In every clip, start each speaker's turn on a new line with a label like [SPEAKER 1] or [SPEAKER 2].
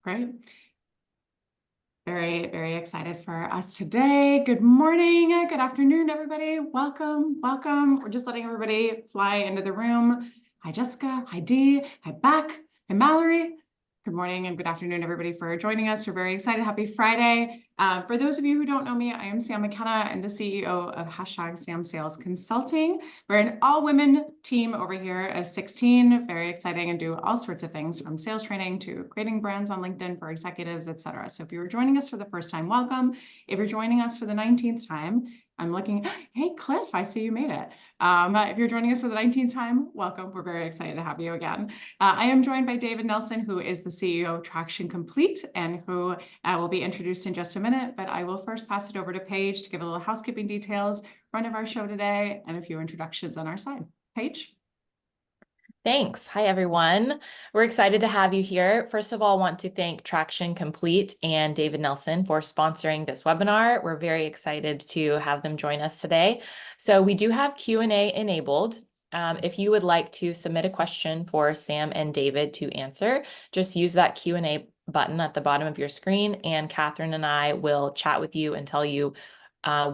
[SPEAKER 1] Great. Very, very excited for us today. Good morning, good afternoon, everybody. Welcome, welcome. We're just letting everybody fly into the room. Hi, Jessica. Hi, Dee. Hi, Beck. Hi, Mallory. Good morning and good afternoon, everybody, for joining us. We're very excited. Happy Friday. For those of you who don't know me, I am Sam McKenna. I'm the CEO of #SamSales Consulting. We're an all-women team over here of 16, very exciting, and do all sorts of things from sales training to creating brands on LinkedIn for executives, etc. So if you're joining us for the first time, welcome. If you're joining us for the 19th time, I'm looking, hey, Cliff, I see you made it. If you're joining us for the 19th time, welcome. We're very excited to have you again. I am joined by David Nelson, who is the CEO of Traction Complete and who will be introduced in just a minute, but I will first pass it over to Paige to give a little housekeeping details, run of our show today, and a few introductions on our side. Paige?
[SPEAKER 2] Thanks. Hi, everyone. We're excited to have you here. First of all, I want to thank Traction Complete and David Nelson for sponsoring this webinar. We're very excited to have them join us today. So we do have Q&A enabled. If you would like to submit a question for Sam and David to answer, just use that Q&A button at the bottom of your screen, and Catherine and I will chat with you and tell you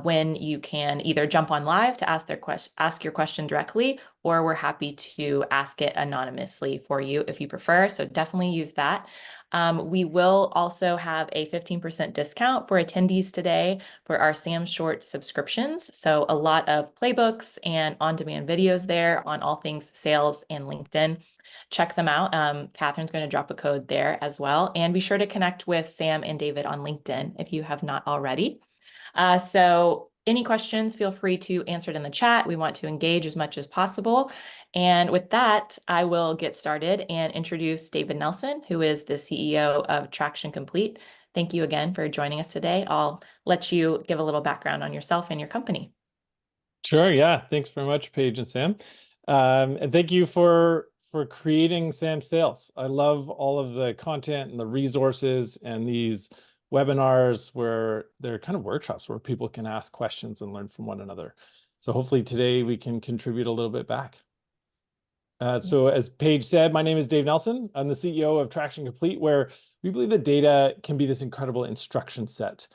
[SPEAKER 2] when you can either jump on live to ask your question directly, or we're happy to ask it anonymously for you if you prefer. So definitely use that. We will also have a 15% discount for attendees today for our Sam Short subscriptions. So a lot of playbooks and on-demand videos there on all things sales and LinkedIn. Check them out. Catherine's going to drop a code there as well. And be sure to connect with Sam and David on LinkedIn if you have not already. So any questions, feel free to answer it in the chat. We want to engage as much as possible. And with that, I will get started and introduce David Nelson, who is the CEO of Traction Complete. Thank you again for joining us today. I'll let you give a little background on yourself and your company.
[SPEAKER 3] Sure. Yeah. Thanks very much, Paige and Sam. And thank you for creating samsales. I love all of the content and the resources and these webinars where they're kind of workshops where people can ask questions and learn from one another. So hopefully today we can contribute a little bit back. So as Paige said, my name is Dave Nelson. I'm the CEO of Traction Complete, where we believe that data can be this incredible instruction set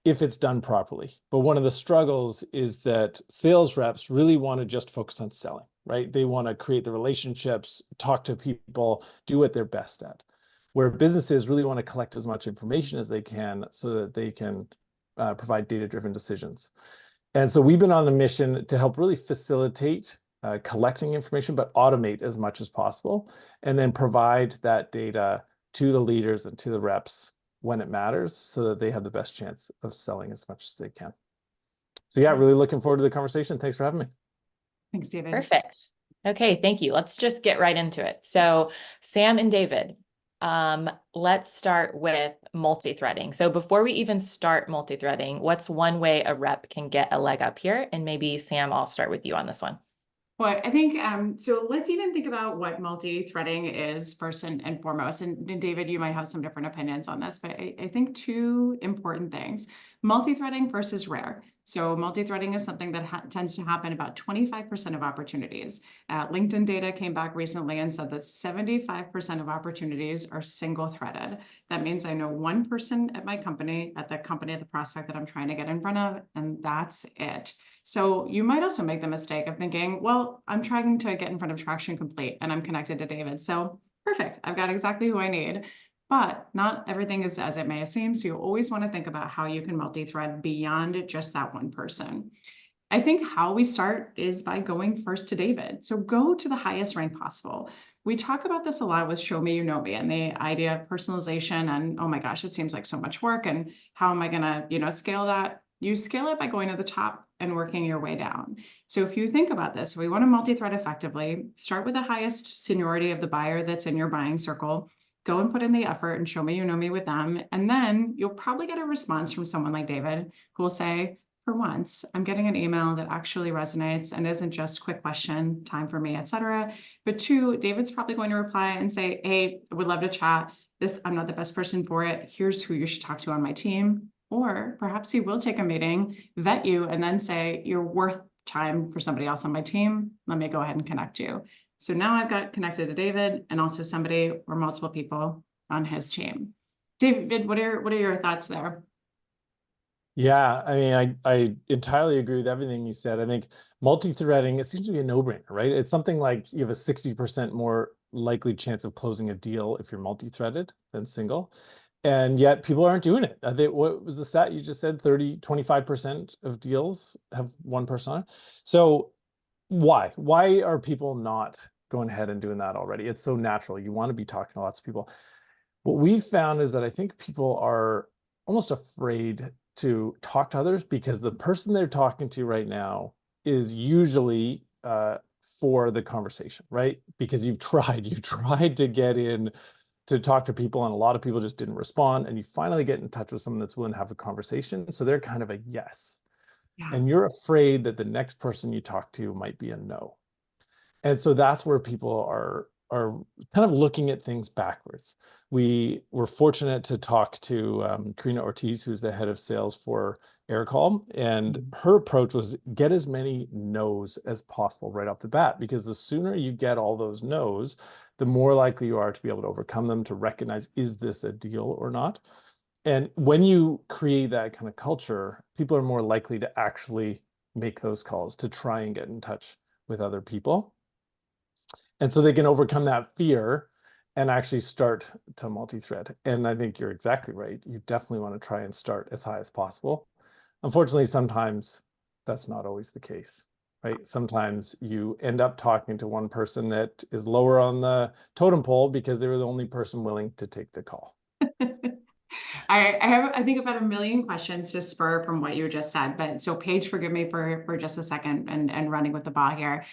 [SPEAKER 3] if it's done properly. But one of the struggles is that sales reps really want to just focus on selling, right? They want to create the relationships, talk to people, do what they're best at. Where businesses really want to collect as much information as they can so that they can provide data-driven decisions. And so we've been on a mission to help really facilitate collecting information, but automate as much as possible, and then provide that data to the leaders and to the reps when it matters so that they have the best chance of selling as much as they can. So yeah, really looking forward to the conversation. Thanks for having me.
[SPEAKER 1] Thanks, David.
[SPEAKER 2] Perfect. Okay, thank you. Let's just get right into it. So Sam and David, let's start with multi-threading. So before we even start multi-threading, what's one way a rep can get a leg up here? And maybe Sam, I'll start with you on this one.
[SPEAKER 1] Well, I think, so let's even think about what multi-threading is first and foremost. And David, you might have some different opinions on this, but I think two important things. Multi-threading versus rare. So multi-threading is something that tends to happen about 25% of opportunities. LinkedIn data came back recently and said that 75% of opportunities are single-threaded. That means I know one person at my company, at the prospect that I'm trying to get in front of, and that's it. So you might also make the mistake of thinking, well, I'm trying to get in front of Traction Complete and I'm connected to David. So perfect, I've got exactly who I need. But not everything is as it may seem. So you always want to think about how you can multi-thread beyond just that one person. I think how we start is by going first to David. So go to the highest rank possible. We talk about this a lot with Show Me, You Know Me, and the idea of personalization and, oh my gosh, it seems like so much work. And how am I going to, scale that? You scale it by going to the top and working your way down. So if you think about this, we want to multi-thread effectively. Start with the highest seniority of the buyer that's in your buying circle. Go and put in the effort and Show Me, You Know Me with them. And then you'll probably get a response from someone like David who will say, for once, I'm getting an email that actually resonates and isn't just quick question, time for me, etc. But two, David's probably going to reply and say, hey, I would love to chat. I'm not the best person for it. Here's who you should talk to on my team. Or perhaps he will take a meeting, vet you, and then say, you're worth time for somebody else on my team. Let me go ahead and connect you. So now I've got connected to David and also somebody or multiple people on his team. David, what are your thoughts there?
[SPEAKER 3] Yeah, I mean, I entirely agree with everything you said. I think multi-threading, it seems to be a no-brainer, right? It's something like you have a 60% more likely chance of closing a deal if you're multi-threaded than single. And yet people aren't doing it. What was the stat you just said? 25% of deals have one person on it. So why? Why are people not going ahead and doing that already? It's so natural. You want to be talking to lots of people. What we've found is that I think people are almost afraid to talk to others because the person they're talking to right now is usually for the conversation, right? Because you've tried to get in to talk to people, and a lot of people just didn't respond, and you finally get in touch with someone that's willing to have a conversation. So they're kind of a yes.
[SPEAKER 1] Yeah.
[SPEAKER 3] And you're afraid that the next person you talk to might be a no. And so that's where people are kind of looking at things backwards. We were fortunate to talk to Karina Ortiz, who's the head of sales for Aircall, and her approach was get as many no's as possible right off the bat, because the sooner you get all those no's, the more likely you are to be able to overcome them, to recognize, is this a deal or not? And when you create that kind of culture, people are more likely to actually make those calls, to try and get in touch with other people. And so they can overcome that fear and actually start to multi-thread. And I think you're exactly right. You definitely want to try and start as high as possible. Unfortunately, sometimes that's not always the case, right? Sometimes you end up talking to one person that is lower on the totem pole because they were the only person willing to take the call.
[SPEAKER 1] I have, I think, about a million questions to spur from what you just said, but so Paige, forgive me for just a second and running with the ball here.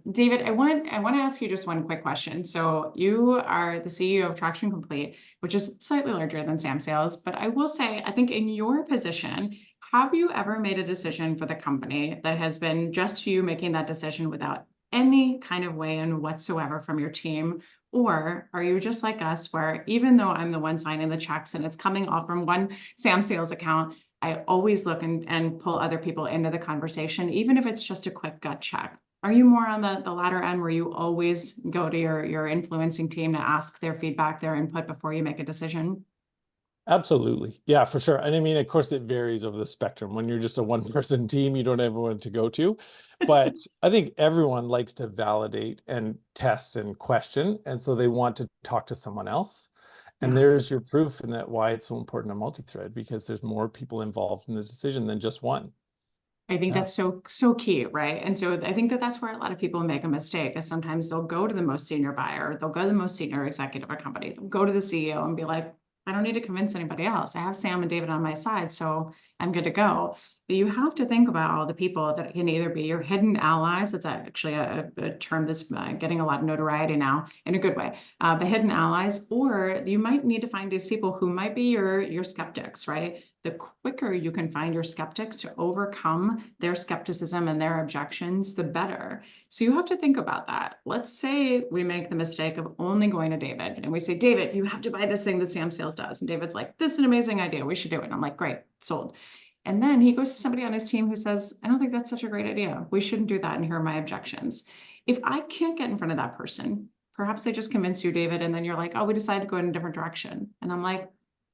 [SPEAKER 1] David, I want to ask you just one quick question. So you are the CEO of Traction Complete, which is slightly larger than samsales, but I will say, I think in your position, have you ever made a decision for the company that has been just you making that decision without any kind of weigh-in whatsoever from your team? Or are you just like us, where even though I'm the one signing the checks and it's coming off from one samsales account, I always look and pull other people into the conversation, even if it's just a quick gut check? Are you more on the latter end, where you always go to your influencing team to ask their feedback, their input before you make a decision?
[SPEAKER 3] Absolutely. Yeah, for sure. And I mean, of course, it varies over the spectrum. When you're just a one-person team, you don't have anyone to go to. But I think everyone likes to validate and test and question. And so they want to talk to someone else. And
[SPEAKER 1] Yeah.
[SPEAKER 3] there's your proof in that, why it's so important to multi-thread, because there's more people involved in the decision than just one.
[SPEAKER 1] I think
[SPEAKER 3] Yeah.
[SPEAKER 1] that's so key, right? And so I think that that's where a lot of people make a mistake, is sometimes they'll go to the most senior buyer, they'll go to the most senior executive of a company, they'll go to the CEO and be like, I don't need to convince anybody else. I have Sam and David on my side, so I'm good to go. But you have to think about all the people that can either be your hidden allies. It's actually a term that's getting a lot of notoriety now in a good way, but hidden allies, or you might need to find these people who might be your skeptics, right? The quicker you can find your skeptics to overcome their skepticism and their objections, the better. So you have to think about that. Let's say we make the mistake of only going to David and we say, David, you have to buy this thing that samsales does. And David's like, this is an amazing idea. We should do it. And I'm like, great, sold. And then he goes to somebody on his team who says, I don't think that's such a great idea. We shouldn't do that. And here are my objections. If I can't get in front of that person, perhaps they just convince you, David, and then you're like, oh, we decided to go in a different direction. And I'm like,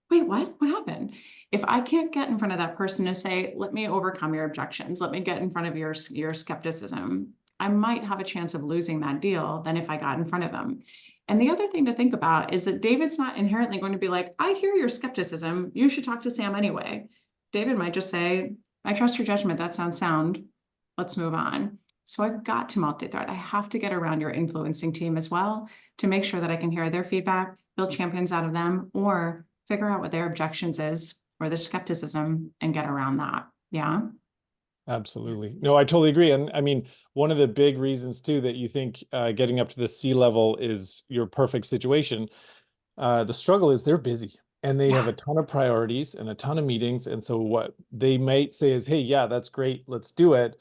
[SPEAKER 1] wait, what? What happened? If I can't get in front of that person to say, let me overcome your objections, let me get in front of your skepticism, I might have a chance of losing that deal than if I got in front of them. And the other thing to think about is that David's not inherently going to be like, I hear your skepticism, you should talk to Sam anyway. David might just say, I trust your judgment, that sounds sound, let's move on. So I've got to multi-thread. I have to get around your influencing team as well to make sure that I can hear their feedback, build champions out of them, or figure out what their objections is or the skepticism and get around that. Yeah.
[SPEAKER 3] Absolutely. No, I totally agree. And I mean, one of the big reasons too that you think getting up to the C level is your perfect situation, the struggle is they're busy and they have a ton of priorities and a ton of meetings. And so what they might say is, hey, yeah, that's great, let's do it,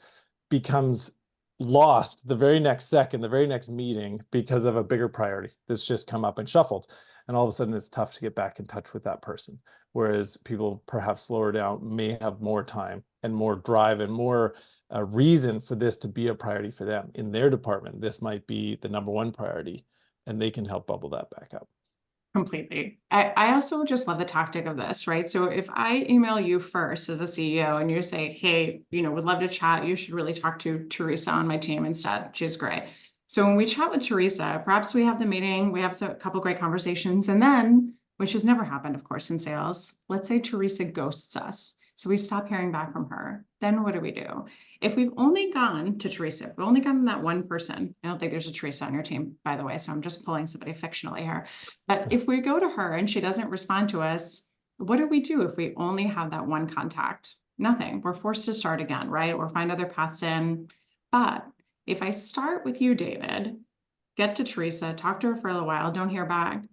[SPEAKER 3] becomes lost the very next second, the very next meeting, because of a bigger priority that's just come up and shuffled. And all of a sudden it's tough to get back in touch with that person. Whereas people perhaps slower down may have more time and more drive and more reason for this to be a priority for them. In their department, this might be the number one priority, and they can help bubble that back up.
[SPEAKER 1] Completely. I also just love the tactic of this, right? So if I email you first as a CEO and you say, hey, would love to chat, you should really talk to Teresa on my team instead. She's great. So when we chat with Teresa, perhaps we have the meeting, we have a couple great conversations, and then, which has never happened, of course, in sales, let's say Teresa ghosts us. So we stop hearing back from her. Then what do we do? If we've only gone to Teresa, if we've only gotten that one person, I don't think there's a Teresa on your team, by the way, so I'm just pulling somebody fictionally here. But if we go to her and she doesn't respond to us, what do we do if we only have that one contact? Nothing. We're forced to start again, right? Or find other paths in. But if I start with you, David, get to Teresa, talk to her for a little while, don't hear back,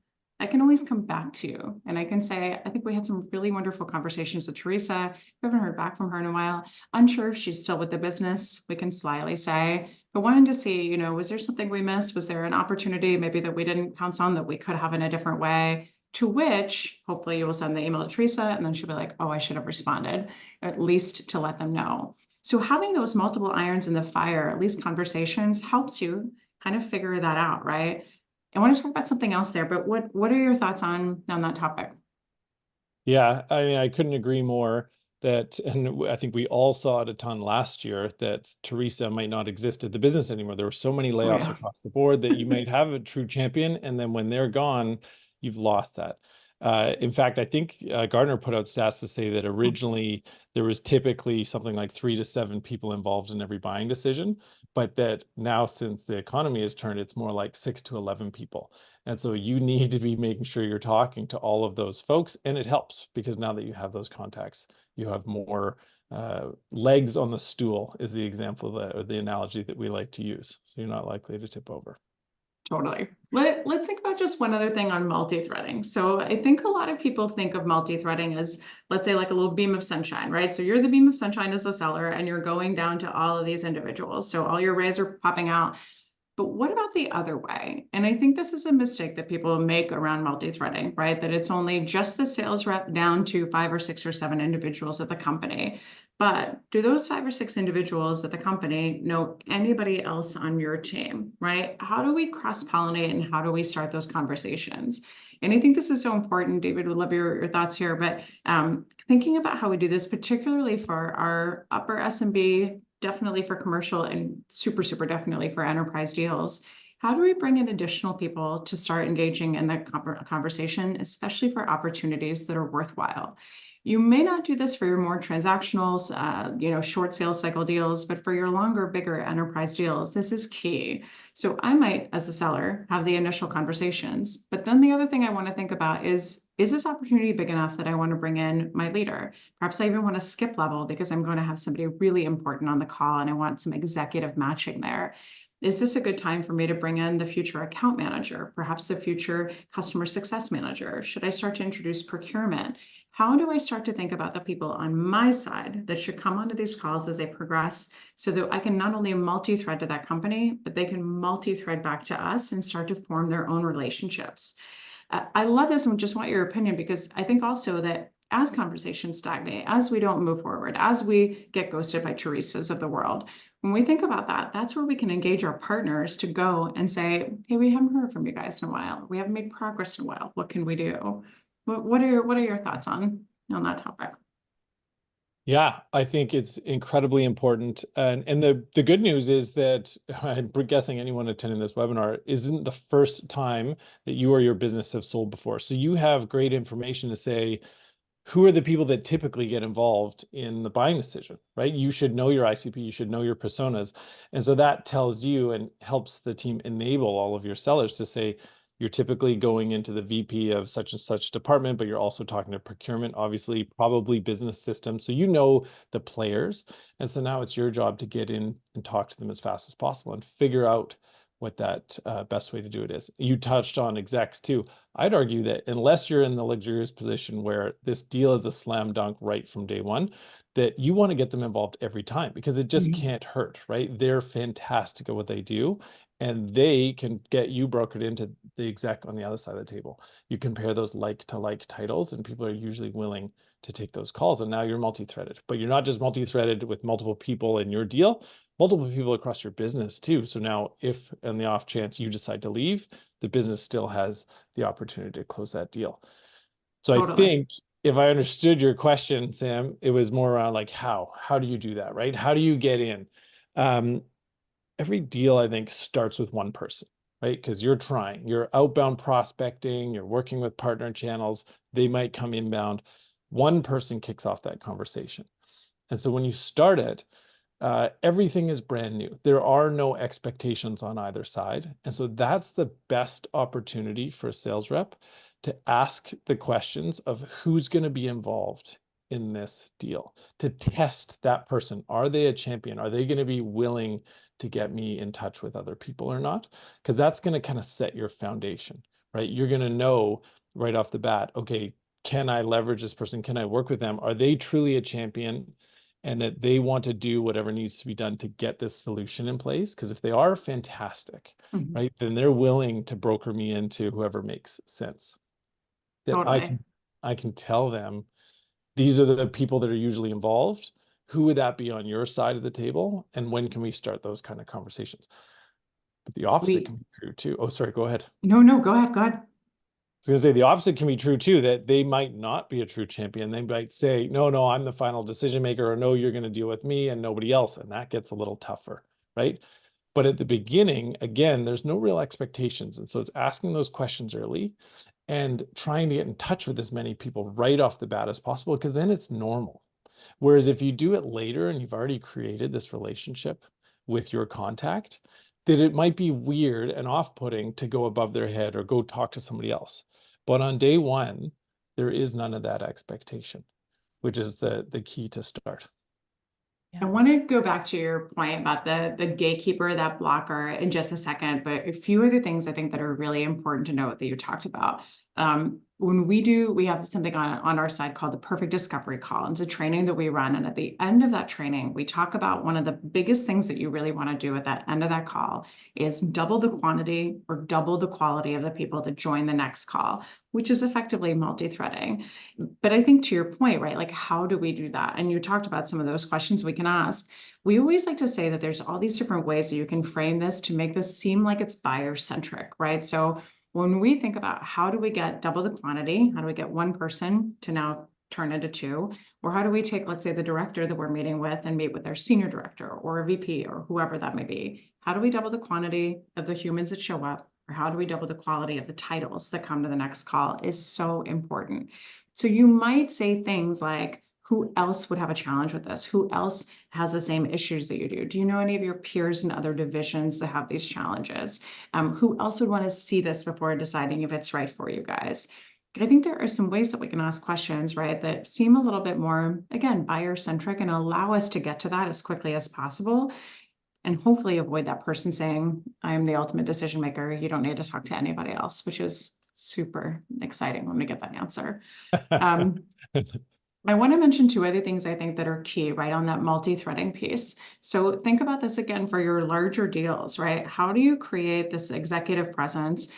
[SPEAKER 1] I can always come back to you and I can say, I think we had some really wonderful conversations with Teresa. We haven't heard back from her in a while. Unsure if she's still with the business, we can slyly say, but wanted to see, was there something we missed? Was there an opportunity maybe that we didn't pounce on that we could have in a different way? To which hopefully you will send the email to Teresa and then she'll be like, oh, I should have responded, at least to let them know. So having those multiple irons in the fire, at least conversations, helps you kind of figure that out, right? I want to talk about something else there, but what are your thoughts on that topic?
[SPEAKER 3] Yeah, I mean, I couldn't agree more that, and I think we all saw it a ton last year, that Teresa might not exist at the business anymore. There were so many layoffs
[SPEAKER 1] yeah.
[SPEAKER 3] across the board that you might have a true champion, and then when they're gone, you've lost that. In fact, I think Gartner put out stats to say that originally there was typically something like 3 to 7 people involved in every buying decision, but that now since the economy has turned, it's more like 6 to 11 people. And so you need to be making sure you're talking to all of those folks. And it helps because now that you have those contacts, you have more legs on the stool is the example that, or the analogy that we like to use. So you're not likely to tip over.
[SPEAKER 1] Totally. Let's think about just one other thing on multi-threading. So I think a lot of people think of multi-threading as, let's say, like a little beam of sunshine, right? So you're the beam of sunshine as the seller and you're going down to all of these individuals. So all your rays are popping out. But what about the other way? And I think this is a mistake that people make around multi-threading, right? That it's only just the sales rep down to 5 or 6 or 7 individuals at the company. But do those 5 or 6 individuals at the company know anybody else on your team, right? How do we cross-pollinate and how do we start those conversations? And I think this is so important. David, would love your thoughts here, but thinking about how we do this, particularly for our upper SMB, definitely for commercial and super definitely for enterprise deals. How do we bring in additional people to start engaging in the conversation, especially for opportunities that are worthwhile? You may not do this for your more transactionals, short sales cycle deals, but for your longer, bigger enterprise deals, this is key. So I might, as a seller, have the initial conversations, but then the other thing I want to think about is this opportunity big enough that I want to bring in my leader? Perhaps I even want to skip level because I'm going to have somebody really important on the call and I want some executive matching there. Is this a good time for me to bring in the future account manager, perhaps the future customer success manager? Should I start to introduce procurement? How do I start to think about the people on my side that should come onto these calls as they progress so that I can not only multi-thread to that company, but they can multi-thread back to us and start to form their own relationships? I love this and just want your opinion because I think also that as conversations stagnate, as we don't move forward, as we get ghosted by Teresa's of the world, when we think about that, that's where we can engage our partners to go and say, hey, we haven't heard from you guys in a while. We haven't made progress in a while. What can we do? What are your thoughts on that topic?
[SPEAKER 3] Yeah, I think it's incredibly important. And the good news is that I'm guessing anyone attending this webinar isn't the first time that you or your business have sold before. So you have great information to say, who are the people that typically get involved in the buying decision, right? You should know your ICP, you should know your personas. And so that tells you and helps the team enable all of your sellers to say, you're typically going into the VP of such and such department, but you're also talking to procurement, obviously, probably business systems. So you know the players. And so now it's your job to get in and talk to them as fast as possible and figure out what that best way to do it is. You touched on execs too. I'd argue that unless you're in the luxurious position where this deal is a slam dunk right from day one, that you want to get them involved every time because it just can't hurt, right? They're fantastic at what they do and they can get you brokered into the exec on the other side of the table. You compare those like to like titles and people are usually willing to take those calls and now you're multi-threaded, but you're not just multi-threaded with multiple people in your deal. multiple people across your business too. So now if on the off chance you decide to leave, the business still has the opportunity to close that deal. So I
[SPEAKER 1] Totally.
[SPEAKER 3] think if I understood your question, Sam, it was more around like how do you do that, right? How do you get in? Every deal I think starts with one person, right? Because you're outbound prospecting, you're working with partner channels, they might come inbound. One person kicks off that conversation. And so when you start it, everything is brand new. There are no expectations on either side. And so that's the best opportunity for a sales rep to ask the questions of who's going to be involved in this deal, to test that person. Are they a champion? Are they going to be willing to get me in touch with other people or not? Because that's going to kind of set your foundation, right? You're going to know right off the bat, okay, can I leverage this person? Can I work with them? Are they truly a champion? And that they want to do whatever needs to be done to get this solution in place. Because if they are fantastic, right, then they're willing to broker me into whoever makes sense. That
[SPEAKER 1] Totally.
[SPEAKER 3] I can tell them, these are the people that are usually involved. Who would that be on your side of the table? And when can we start those kind of conversations? But the opposite can be true too. Oh, sorry, go ahead.
[SPEAKER 1] No, go ahead.
[SPEAKER 3] I was going to say the opposite can be true too, that they might not be a true champion. They might say, no, I'm the final decision maker, or no, you're going to deal with me and nobody else. And that gets a little tougher, right? But at the beginning, again, there's no real expectations. And so it's asking those questions early and trying to get in touch with as many people right off the bat as possible, because then it's normal. Whereas if you do it later and you've already created this relationship with your contact, that it might be weird and off-putting to go above their head or go talk to somebody else. But on day one, there is none of that expectation, which is the key to start.
[SPEAKER 1] I want to go back to your point about the gatekeeper, that blocker in just a second, but a few other things I think that are really important to note that you talked about. When we have something on our side called the Perfect Discovery Call. It's a training that we run. And at the end of that training, we talk about one of the biggest things that you really want to do at that end of that call is double the quantity or double the quality of the people that join the next call, which is effectively multi-threading. But I think to your point, right, like how do we do that? And you talked about some of those questions we can ask. We always like to say that there's all these different ways that you can frame this to make this seem like it's buyer-centric, right? So when we think about how do we get double the quantity, how do we get one person to now turn into two, or how do we take, let's say, the director that we're meeting with and meet with their senior director or a VP or whoever that may be, how do we double the quantity of the humans that show up, or how do we double the quality of the titles that come to the next call is so important. So you might say things like, who else would have a challenge with this? Who else has the same issues that you do? Do you know any of your peers in other divisions that have these challenges? Who else would want to see this before deciding if it's right for you guys? I think there are some ways that we can ask questions, right, that seem a little bit more, again, buyer-centric and allow us to get to that as quickly as possible and hopefully avoid that person saying, I'm the ultimate decision maker. You don't need to talk to anybody else, which is super exciting when we get that answer. I want to mention two other things I think that are key, right, on that multi-threading piece. So think about this again for your larger deals, right? How do you create this executive presence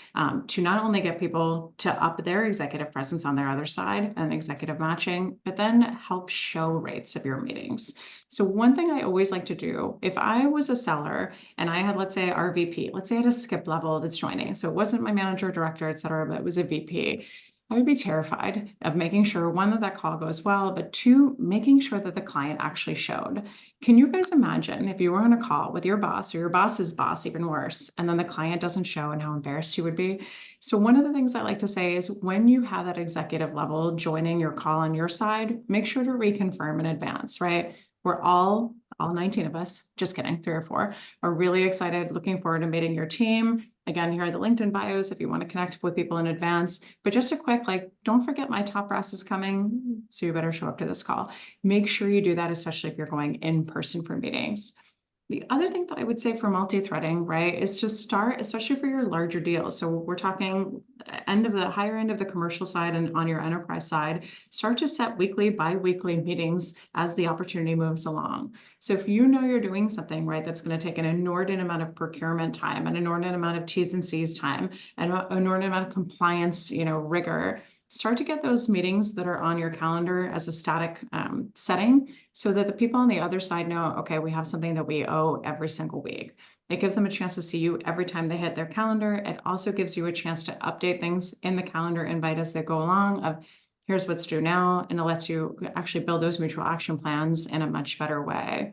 [SPEAKER 1] to not only get people to up their executive presence on their other side and executive matching, but then help show rates of your meetings? So one thing I always like to do, if I was a seller and I had, let's say, our VP, let's say I had a skip level that's joining. So it wasn't my manager, director, et cetera, but it was a VP. I would be terrified of making sure, one, that call goes well, but two, making sure that the client actually showed. Can you guys imagine if you were on a call with your boss or your boss's boss, even worse, and then the client doesn't show and how embarrassed you would be? So one of the things I like to say is when you have that executive level joining your call on your side, make sure to reconfirm in advance, right? We're all 19 of us, just kidding, 3 or 4, are really excited, looking forward to meeting your team. Again, here are the LinkedIn bios if you want to connect with people in advance. But just a quick, like, don't forget my top brass is coming, so you better show up to this call. Make sure you do that, especially if you're going in person for meetings. The other thing that I would say for multi-threading, right, is to start, especially for your larger deals. So we're talking higher end of the commercial side and on your enterprise side, start to set weekly, bi-weekly meetings as the opportunity moves along. So if you know you're doing something, right, that's going to take an inordinate amount of procurement time, an inordinate amount of T's and C's time, and an inordinate amount of compliance, rigor, start to get those meetings that are on your calendar as a static setting so that the people on the other side know, okay, we have something that we owe every single week. It gives them a chance to see you every time they hit their calendar. It also gives you a chance to update things in the calendar invite as they go along of here's what's due now, and it lets you actually build those mutual action plans in a much better way.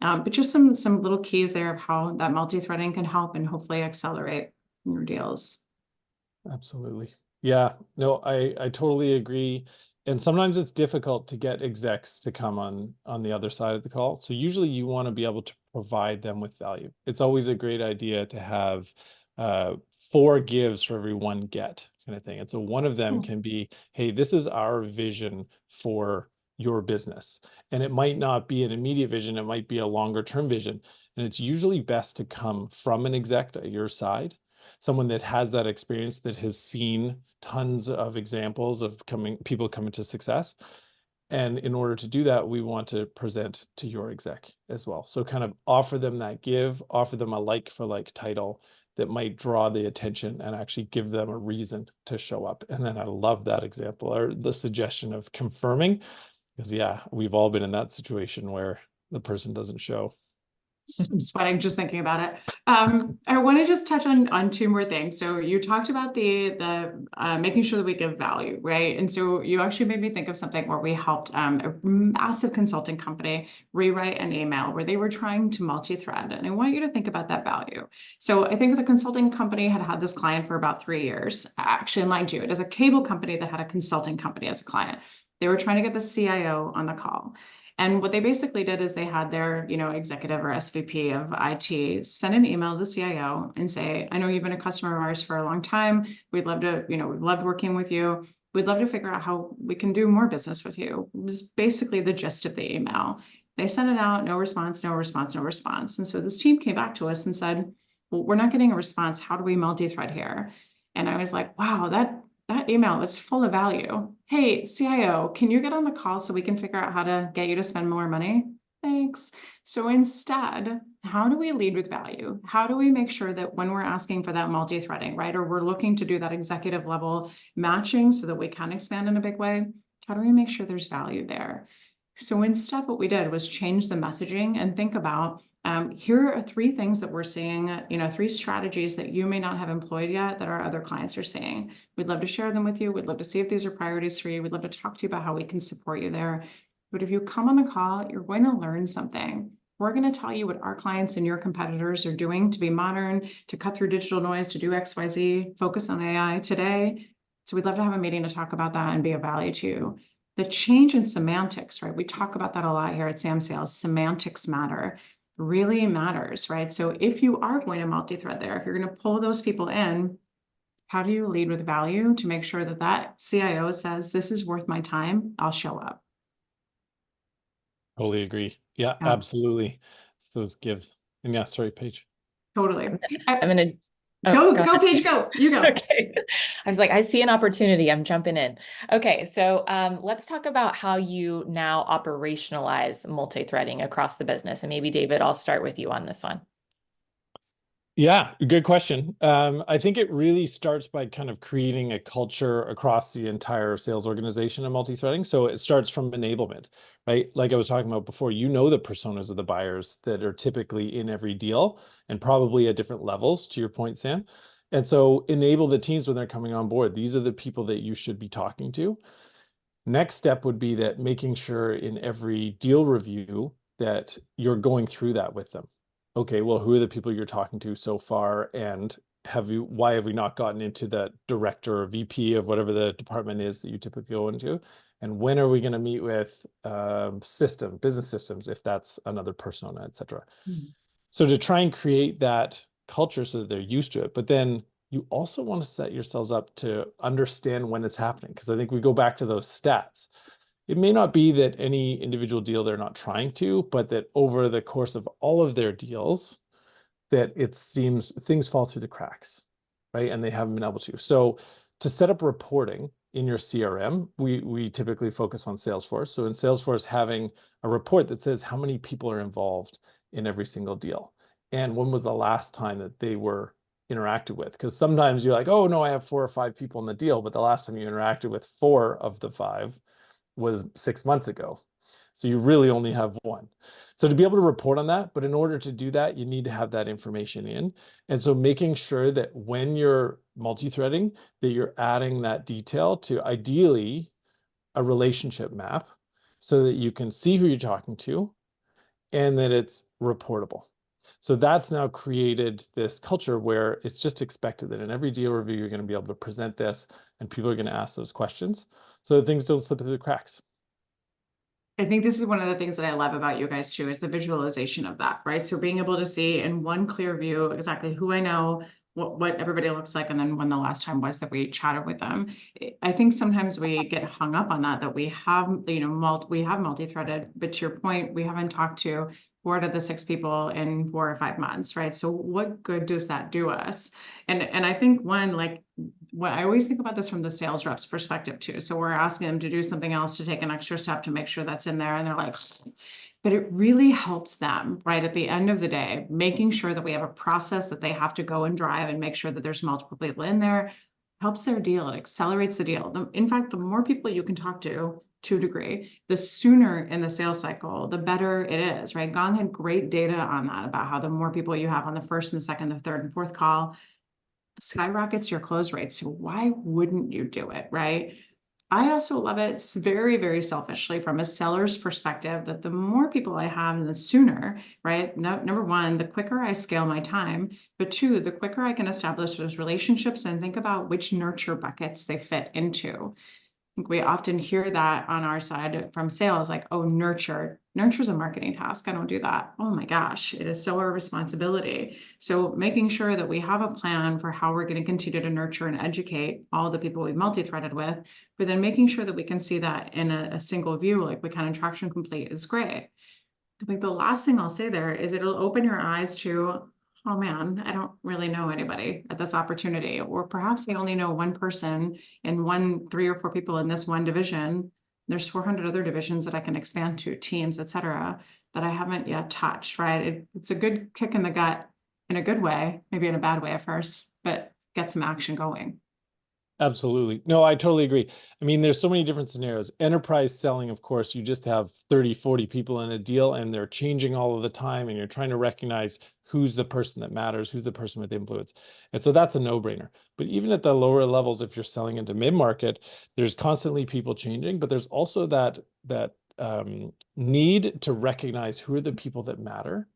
[SPEAKER 1] But just some little keys there of how that multi-threading can help and hopefully accelerate your deals.
[SPEAKER 3] Absolutely. Yeah, no, I totally agree. And sometimes it's difficult to get execs to come on the other side of the call. So usually you want to be able to provide them with value. It's always a great idea to have 4 gives for every 1 get kind of thing. And so one of them can be, hey, this is our vision for your business. And it might not be an immediate vision, it might be a longer term vision. And it's usually best to come from an exec at your side, someone that has that experience, that has seen tons of examples of people coming to success. And in order to do that, we want to present to your exec as well. So kind of offer them that give, offer them a like for like title that might draw the attention and actually give them a reason to show up. And then I love that example or the suggestion of confirming, because yeah, we've all been in that situation where the person doesn't show.
[SPEAKER 1] I'm sweating just thinking about it. I want to just touch on 2 more things. So you talked about the making sure that we give value, right? And so you actually made me think of something where we helped a massive consulting company rewrite an email where they were trying to multi-thread. And I want you to think about that value. So I think the consulting company had this client for about 3 years. Actually, mind you, it is a cable company that had a consulting company as a client. They were trying to get the CIO on the call. And what they basically did is they had their, executive or SVP of IT send an email to the CIO and say, I know you've been a customer of ours for a long time. We'd love to, we've loved working with you. We'd love to figure out how we can do more business with you. It was basically the gist of the email. They sent it out, no response, no response, no response. And so this team came back to us and said, well, we're not getting a response. How do we multi-thread here? And I was like, wow, that email was full of value. Hey, CIO, can you get on the call so we can figure out how to get you to spend more money? Thanks. So instead, how do we lead with value? How do we make sure that when we're asking for that multi-threading, right, or we're looking to do that executive level matching so that we can expand in a big way, how do we make sure there's value there? So instead, what we did was change the messaging and think about, here are 3 things that we're seeing, 3 strategies that you may not have employed yet that our other clients are seeing. We'd love to share them with you. We'd love to see if these are priorities for you. We'd love to talk to you about how we can support you there. But if you come on the call, you're going to learn something. We're going to tell you what our clients and your competitors are doing to be modern, to cut through digital noise, to do XYZ, focus on AI today. So we'd love to have a meeting to talk about that and be of value to you. The change in semantics, right? We talk about that a lot here at samsales. Semantics matter, really matters, right? So if you are going to multi-thread there, if you're going to pull those people in, how do you lead with value to make sure that that CIO says, this is worth my time, I'll show up?
[SPEAKER 3] Totally agree. Yeah,
[SPEAKER 1] Yeah.
[SPEAKER 3] absolutely. It's those gives. And yeah, sorry, Paige.
[SPEAKER 1] Totally.
[SPEAKER 2] I'm gonna
[SPEAKER 1] Go
[SPEAKER 2] ahead.
[SPEAKER 1] Paige, go. You go.
[SPEAKER 2] Okay. I was like, I see an opportunity. I'm jumping in. Okay, so let's talk about how you now operationalize multi-threading across the business. And maybe David, I'll start with you on this one.
[SPEAKER 3] Yeah, good question. I think it really starts by kind of creating a culture across the entire sales organization of multi-threading. So it starts from enablement, right? Like I was talking about before, the personas of the buyers that are typically in every deal and probably at different levels, to your point, Sam. And so enable the teams when they're coming on board. These are the people that you should be talking to. Next step would be that making sure in every deal review that you're going through that with them. Okay, well, who are the people you're talking to so far? And why have we not gotten into the director or VP of whatever the department is that you typically go into? And when are we going to meet with business systems, if that's another persona, et cetera. So to try and create that culture so that they're used to it, but then you also want to set yourselves up to understand when it's happening. Because I think we go back to those stats. It may not be that any individual deal they're not trying to, but that over the course of all of their deals, that it seems things fall through the cracks, right? And they haven't been able to. So to set up reporting in your CRM, we typically focus on Salesforce. So in Salesforce, having a report that says how many people are involved in every single deal. And when was the last time that they were interacted with. Because sometimes you're like, oh no, I have 4 or 5 people in the deal, but the last time you interacted with 4 of the 5 was 6 months ago. So you really only have 1. So to be able to report on that, but in order to do that, you need to have that information in. And so making sure that when you're multi-threading, that you're adding that detail to ideally a relationship map so that you can see who you're talking to and that it's reportable. So that's now created this culture where it's just expected that in every deal review, you're going to be able to present this and people are going to ask those questions so that things don't slip through the cracks.
[SPEAKER 1] I think this is one of the things that I love about you guys too, is the visualization of that, right? So being able to see in one clear view exactly who I know, what everybody looks like, and then when the last time was that we chatted with them. I think sometimes we get hung up on that we have, you know, we have multi-threaded, but to your point, we haven't talked to 4 out of the 6 people in 4 or 5 months, right? So what good does that do us? And I think one, like, what I always think about this from the sales rep's perspective too. So we're asking them to do something else, to take an extra step to make sure that's in there. And they're like, but it really helps them, right? At the end of the day, making sure that we have a process that they have to go and drive and make sure that there's multiple people in there helps their deal. It accelerates the deal. In fact, the more people you can talk to a degree, the sooner in the sales cycle, the better it is, right? Gong had great data on that about how the more people you have on the first and second, the third and fourth call, skyrockets your close rate. So why wouldn't you do it, right? I also love it very, very selfishly from a seller's perspective that the more people I have, the sooner, right? Number one, the quicker I scale my time, but 2, the quicker I can establish those relationships and think about which nurture buckets they fit into. We often hear that on our side from sales, like, oh, nurture's a marketing task. I don't do that. Oh my gosh, it is so our responsibility. So making sure that we have a plan for how we're going to continue to nurture and educate all the people we've multi-threaded with, but then making sure that we can see that in a single view, like we can in Traction Complete, is great. I think the last thing I'll say there is it'll open your eyes to, oh man, I don't really know anybody at this opportunity, or perhaps I only know one person and 3 or 4 people in this one division. There's 400 other divisions that I can expand to, teams, et cetera, that I haven't yet touched, right? It's a good kick in the gut in a good way, maybe in a bad way at first, but get some action going.
[SPEAKER 3] Absolutely. No, I totally agree. I mean, there's so many different scenarios. Enterprise selling, of course, you just have 30, 40 people in a deal and they're changing all of the time and you're trying to recognize who's the person that matters, who's the person with influence. And so that's a no-brainer. But even at the lower levels, if you're selling into mid-market, there's constantly people changing, but there's also that need to recognize who are the people that matter.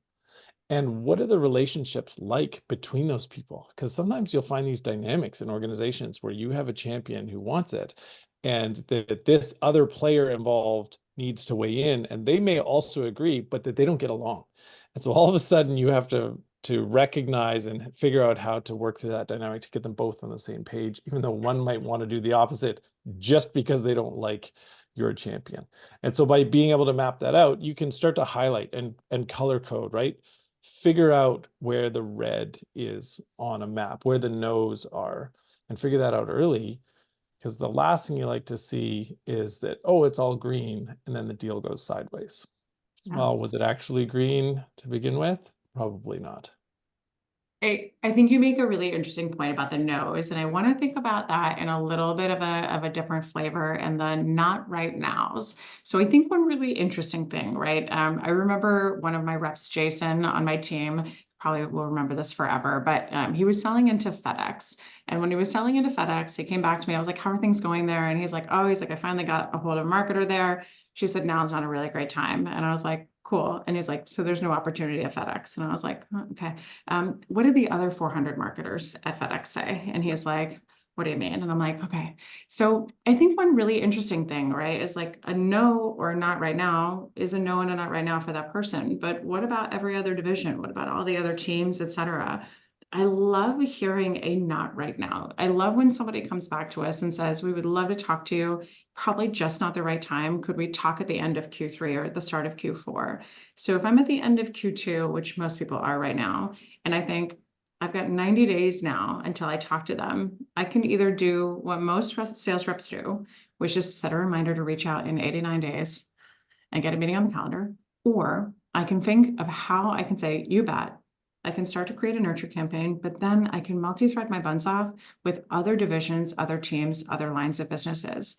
[SPEAKER 3] And what are the relationships like between those people? Because sometimes you'll find these dynamics in organizations where you have a champion who wants it and that this other player involved needs to weigh in and they may also agree, but that they don't get along. And so all of a sudden you have to recognize and figure out how to work through that dynamic to get them both on the same page, even though one might want to do the opposite just because they don't like your champion. And so by being able to map that out, you can start to highlight and color code, right? Figure out where the red is on a map, where the no's are, and figure that out early, because the last thing you like to see is that, oh, it's all green, and then the deal goes sideways.
[SPEAKER 1] Yeah.
[SPEAKER 3] Well, was it actually green to begin with? Probably not.
[SPEAKER 1] I think you make a really interesting point about the no's, and I want to think about that in a little bit of a different flavor and the not right nows. So I think one really interesting thing, right? I remember one of my reps, Jason, on my team, probably will remember this forever, but he was selling into FedEx. And when he was selling into FedEx, he came back to me. I was like, how are things going there? And he's like, I finally got a hold of a marketer there. She said, now's not a really great time. And I was like, cool. And he's like, so there's no opportunity at FedEx. And I was like, oh, okay. What did the other 400 marketers at FedEx say? And he's like, what do you mean? And I'm like, okay. So I think one really interesting thing, right, is like a no or not right now is a no and a not right now for that person. But what about every other division? What about all the other teams, et cetera? I love hearing a not right now. I love when somebody comes back to us and says, we would love to talk to you, probably just not the right time. Could we talk at the end of Q3 or at the start of Q4? So if I'm at the end of Q2, which most people are right now, and I think I've got 90 days now until I talk to them, I can either do what most sales reps do, which is set a reminder to reach out in 89 days and get a meeting on the calendar, or I can think of how I can say, you bet, I can start to create a nurture campaign, but then I can multi-thread my buns off with other divisions, other teams, other lines of businesses.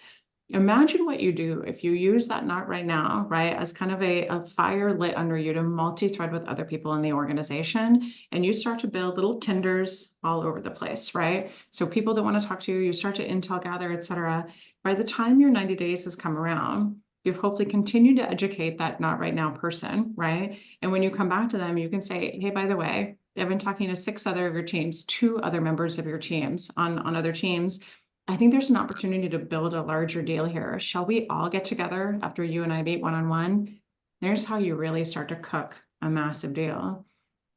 [SPEAKER 1] Imagine what you do if you use that not right now, right, as kind of a fire lit under you to multi-thread with other people in the organization, and you start to build little tenders all over the place, right? So people that want to talk to you, you start to intel gather, etc. By the time your 90 days has come around, you've hopefully continued to educate that not right now person, right? And when you come back to them, you can say, hey, by the way, I've been talking to 6 other of your teams, 2 other members of your teams on other teams. I think there's an opportunity to build a larger deal here. Shall we all get together after you and I meet one-on-one? There's how you really start to cook a massive deal.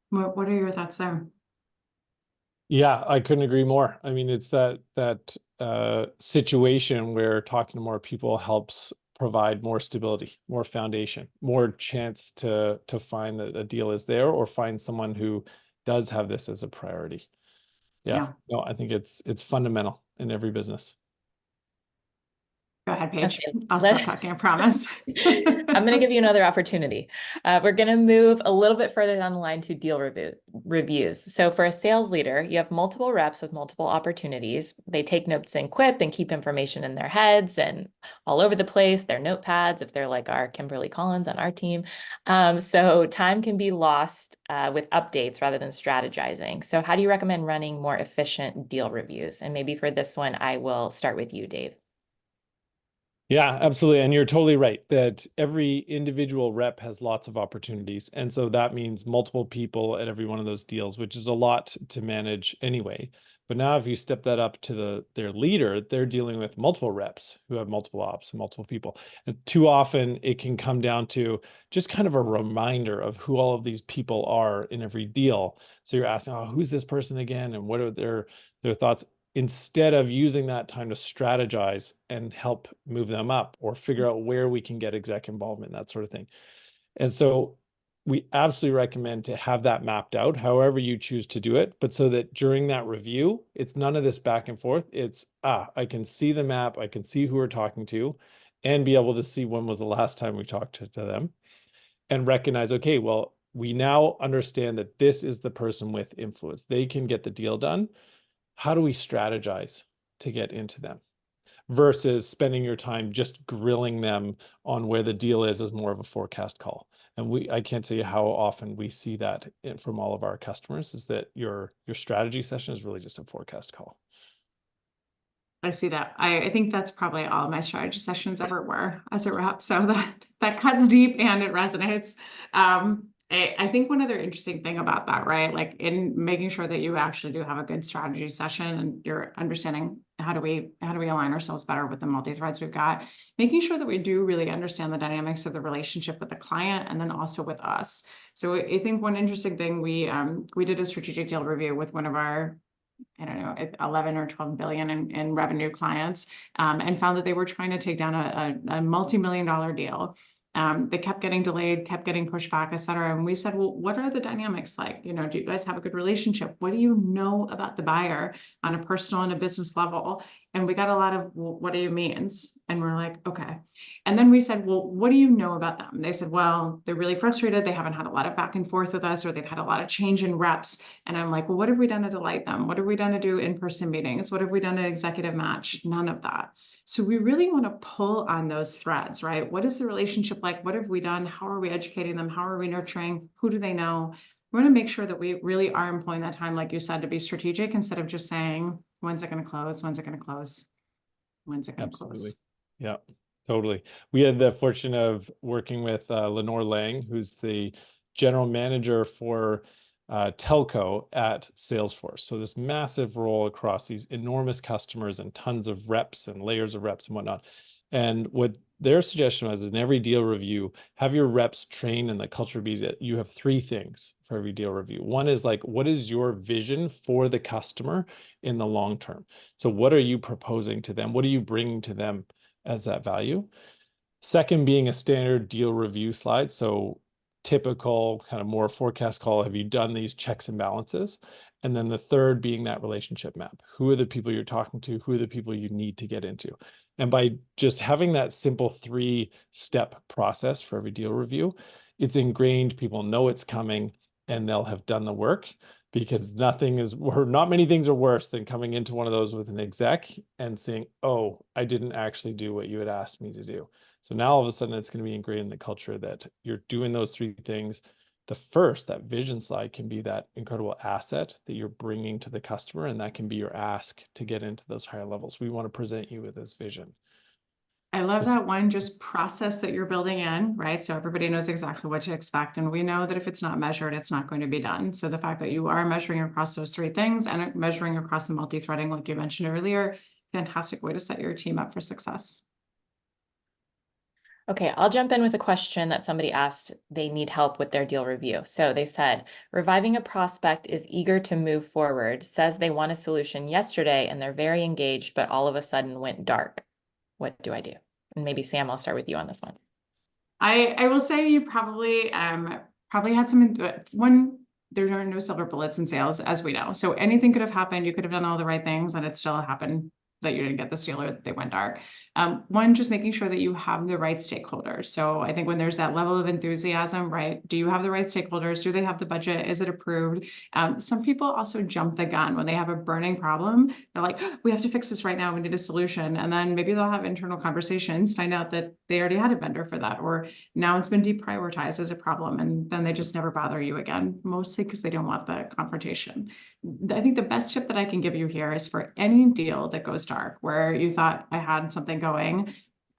[SPEAKER 1] What are your thoughts there?
[SPEAKER 3] Yeah, I couldn't agree more. I mean, it's that situation where talking to more people helps provide more stability, more foundation, more chance to find that a deal is there, or find someone who does have this as a priority. Yeah. No, I think it's fundamental in every business.
[SPEAKER 1] Go ahead, Paige.
[SPEAKER 2] Okay,
[SPEAKER 1] I'll stop talking, I promise.
[SPEAKER 2] I'm going to give you another opportunity. We're going to move a little bit further down the line to deal reviews. So for a sales leader, you have multiple reps with multiple opportunities. They take notes in Quip and keep information in their heads and all over the place, their notepads, if they're like our Kimberly Collins on our team. So time can be lost with updates rather than strategizing. So how do you recommend running more efficient deal reviews? And maybe for this one, I will start with you, Dave.
[SPEAKER 3] Yeah, absolutely. And you're totally right that every individual rep has lots of opportunities. And so that means multiple people at every one of those deals, which is a lot to manage anyway. But now if you step that up to their leader, they're dealing with multiple reps who have multiple ops and multiple people. And too often it can come down to just kind of a reminder of who all of these people are in every deal. So you're asking, oh, who's this person again? And what are their thoughts? Instead of using that time to strategize and help move them up or figure out where we can get exec involvement, that sort of thing. And so we absolutely recommend to have that mapped out, however you choose to do it, but so that during that review, it's none of this back and forth. It's, I can see the map, I can see who we're talking to, and be able to see when was the last time we talked to them, and recognize, okay, well, we now understand that this is the person with influence. They can get the deal done. How do we strategize to get into them versus spending your time just grilling them on where the deal is as more of a forecast call? And I can't tell you how often we see that from all of our customers, is that your strategy session is really just a forecast call.
[SPEAKER 1] I see that. I think that's probably all of my strategy sessions ever were as a rep. So that cuts deep and it resonates. I think one other interesting thing about that, right? Like in making sure that you actually do have a good strategy session and you're understanding how do we align ourselves better with the multi-threads we've got, making sure that we do really understand the dynamics of the relationship with the client and then also with us. So I think one interesting thing, we did a strategic deal review with one of our, I don't know, 11 or 12 billion in revenue clients, and found that they were trying to take down a multi-million-dollar deal. They kept getting delayed, kept getting pushed back, et cetera. And we said, well, what are the dynamics like? You know, do you guys have a good relationship? What do you know about the buyer on a personal and a business level? And we got a lot of, well, what do you means? And we're like, okay. And then we said, well, what do you know about them? They said, well, they're really frustrated. They haven't had a lot of back and forth with us, or they've had a lot of change in reps. And I'm like, well, what have we done to delight them? What have we done to do in-person meetings? What have we done to executive match? None of that. So we really want to pull on those threads, right? What is the relationship like? What have we done? How are we educating them? How are we nurturing? Who do they know? We want to make sure that we really are employing that time, like you said, to be strategic instead of just saying, when's it going to close? When's it going to close? When's it going to close?
[SPEAKER 3] Yeah, totally. We had the fortune of working with Lenore Lang, who's the general manager for telco at Salesforce. So this massive role across these enormous customers and tons of reps and layers of reps and whatnot. And what their suggestion was, in every deal review, have your reps train and the culture be that you have 3 things for every deal review. One is like, what is your vision for the customer in the long term? So what are you proposing to them? What are you bringing to them as that value? Second, being a standard deal review slide. So typical kind of more forecast call, have you done these checks and balances? And then the third being that relationship map. Who are the people you're talking to? Who are the people you need to get into? And by just having that simple 3-step process for every deal review, it's ingrained, people know it's coming, and they'll have done the work, because not many things are worse than coming into one of those with an exec and saying, oh, I didn't actually do what you had asked me to do. So now all of a sudden it's going to be ingrained in the culture that you're doing those three things. That vision slide can be that incredible asset that you're bringing to the customer, and that can be your ask to get into those higher levels. We want to present you with this vision.
[SPEAKER 1] I love that one, just process that you're building in, right? So everybody knows exactly what to expect. And we know that if it's not measured, it's not going to be done. So the fact that you are measuring across those three things and measuring across the multi-threading, like you mentioned earlier, fantastic way to set your team up for success.
[SPEAKER 2] Okay, I'll jump in with a question that somebody asked. They need help with their deal review. So they said, reviving a prospect is eager to move forward, says they want a solution yesterday and they're very engaged, but all of a sudden went dark. What do I do? And maybe Sam, I'll start with you on this one.
[SPEAKER 1] I will say you probably had some one. There are no silver bullets in sales, as we know. So anything could have happened. You could have done all the right things, and it still happened that you didn't get the deal or that they went dark. One, just making sure that you have the right stakeholders. So I think when there's that level of enthusiasm, right? Do you have the right stakeholders? Do they have the budget? Is it approved? Some people also jump the gun when they have a burning problem. They're like, oh, we have to fix this right now. We need a solution. And then maybe they'll have internal conversations, find out that they already had a vendor for that, or now it's been deprioritized as a problem. And then they just never bother you again, mostly because they don't want the confrontation. I think the best tip that I can give you here is for any deal that goes dark, where you thought I had something going,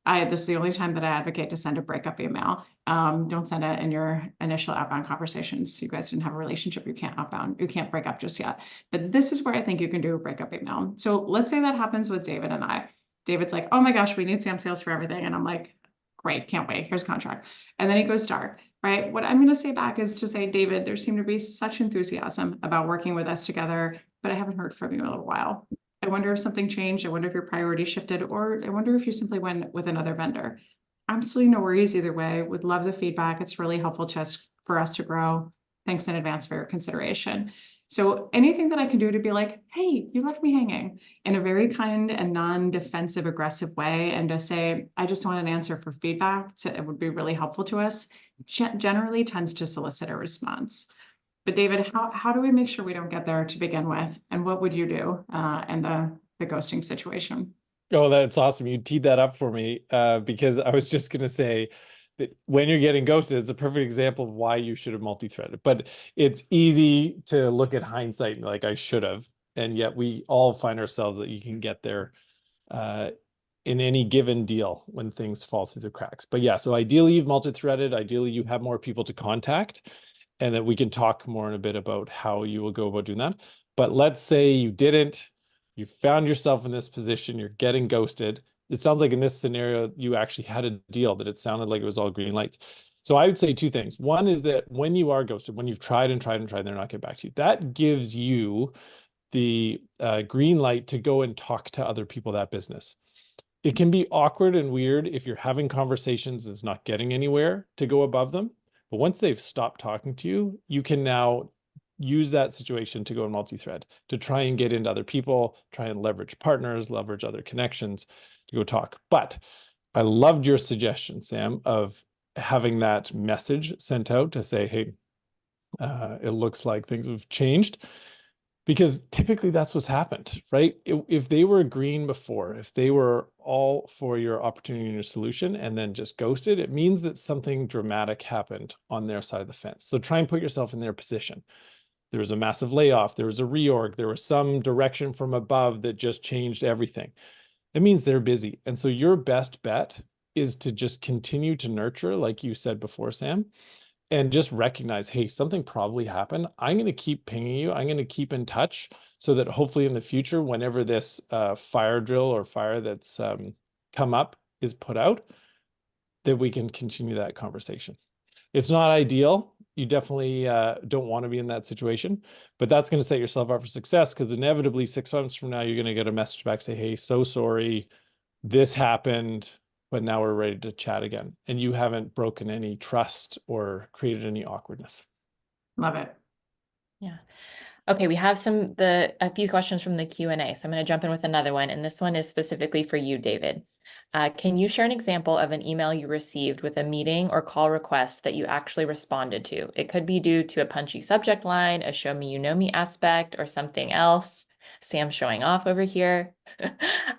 [SPEAKER 1] this is the only time that I advocate to send a breakup email. Don't send it in your initial outbound conversations. You guys didn't have a relationship. You can't break up just yet. But this is where I think you can do a breakup email. So let's say that happens with David and I. David's like, oh my gosh, we need samsales for everything. And I'm like, great, can't wait. Here's a contract. And then he goes dark, right? What I'm going to say back is to say, David, there seemed to be such enthusiasm about working with us together, but I haven't heard from you in a little while. I wonder if something changed. I wonder if your priorities shifted, or I wonder if you simply went with another vendor. Absolutely no worries either way. Would love the feedback. It's really helpful to us for us to grow. Thanks in advance for your consideration. So anything that I can do to be like, hey, you left me hanging, in a very kind and non-defensive, aggressive way, and to say, I just want an answer for feedback, it would be really helpful to us, generally tends to solicit a response. But David, how do we make sure we don't get there to begin with? And what would you do in the ghosting situation?
[SPEAKER 3] Oh, that's awesome. You teed that up for me, because I was just going to say that when you're getting ghosted, it's a perfect example of why you should have multi-threaded. But it's easy to look at hindsight and like, I should have. And yet we all find ourselves that you can get there in any given deal when things fall through the cracks. But yeah, so ideally you've multi-threaded. Ideally you have more people to contact, and that we can talk more in a bit about how you will go about doing that. But let's say you didn't. You found yourself in this position, you're getting ghosted. It sounds like in this scenario, you actually had a deal that it sounded like it was all green lights. So I would say two things. One is that when you are ghosted, when you've tried and tried and tried, and they're not getting back to you, that gives you the green light to go and talk to other people that business. It can be awkward and weird if you're having conversations and it's not getting anywhere to go above them. But once they've stopped talking to you, you can now use that situation to go in multi-thread, to try and get into other people, try and leverage partners, leverage other connections to go talk. But I loved your suggestion, Sam, of having that message sent out to say, hey, it looks like things have changed. Because typically that's what's happened, right? If they were green before, if they were all for your opportunity and your solution and then just ghosted, it means that something dramatic happened on their side of the fence. So try and put yourself in their position. There was a massive layoff, there was a reorg, there was some direction from above that just changed everything. It means they're busy. And so your best bet is to just continue to nurture, like you said before, Sam, and just recognize, hey, something probably happened. I'm going to keep pinging you. I'm going to keep in touch so that hopefully in the future, whenever this fire drill or fire that's come up is put out, that we can continue that conversation. It's not ideal. You definitely don't want to be in that situation, but that's going to set yourself up for success, because inevitably 6 months from now, you're going to get a message back, say, hey, so sorry, this happened, but now we're ready to chat again. And you haven't broken any trust or created any awkwardness.
[SPEAKER 1] Love it.
[SPEAKER 2] Yeah. Okay, we have a few questions from the Q&A. So I'm going to jump in with another one. And this one is specifically for you, David. Can you share an example of an email you received with a meeting or call request that you actually responded to? It could be due to a punchy subject line, a show me you know me aspect, or something else. Sam showing off over here.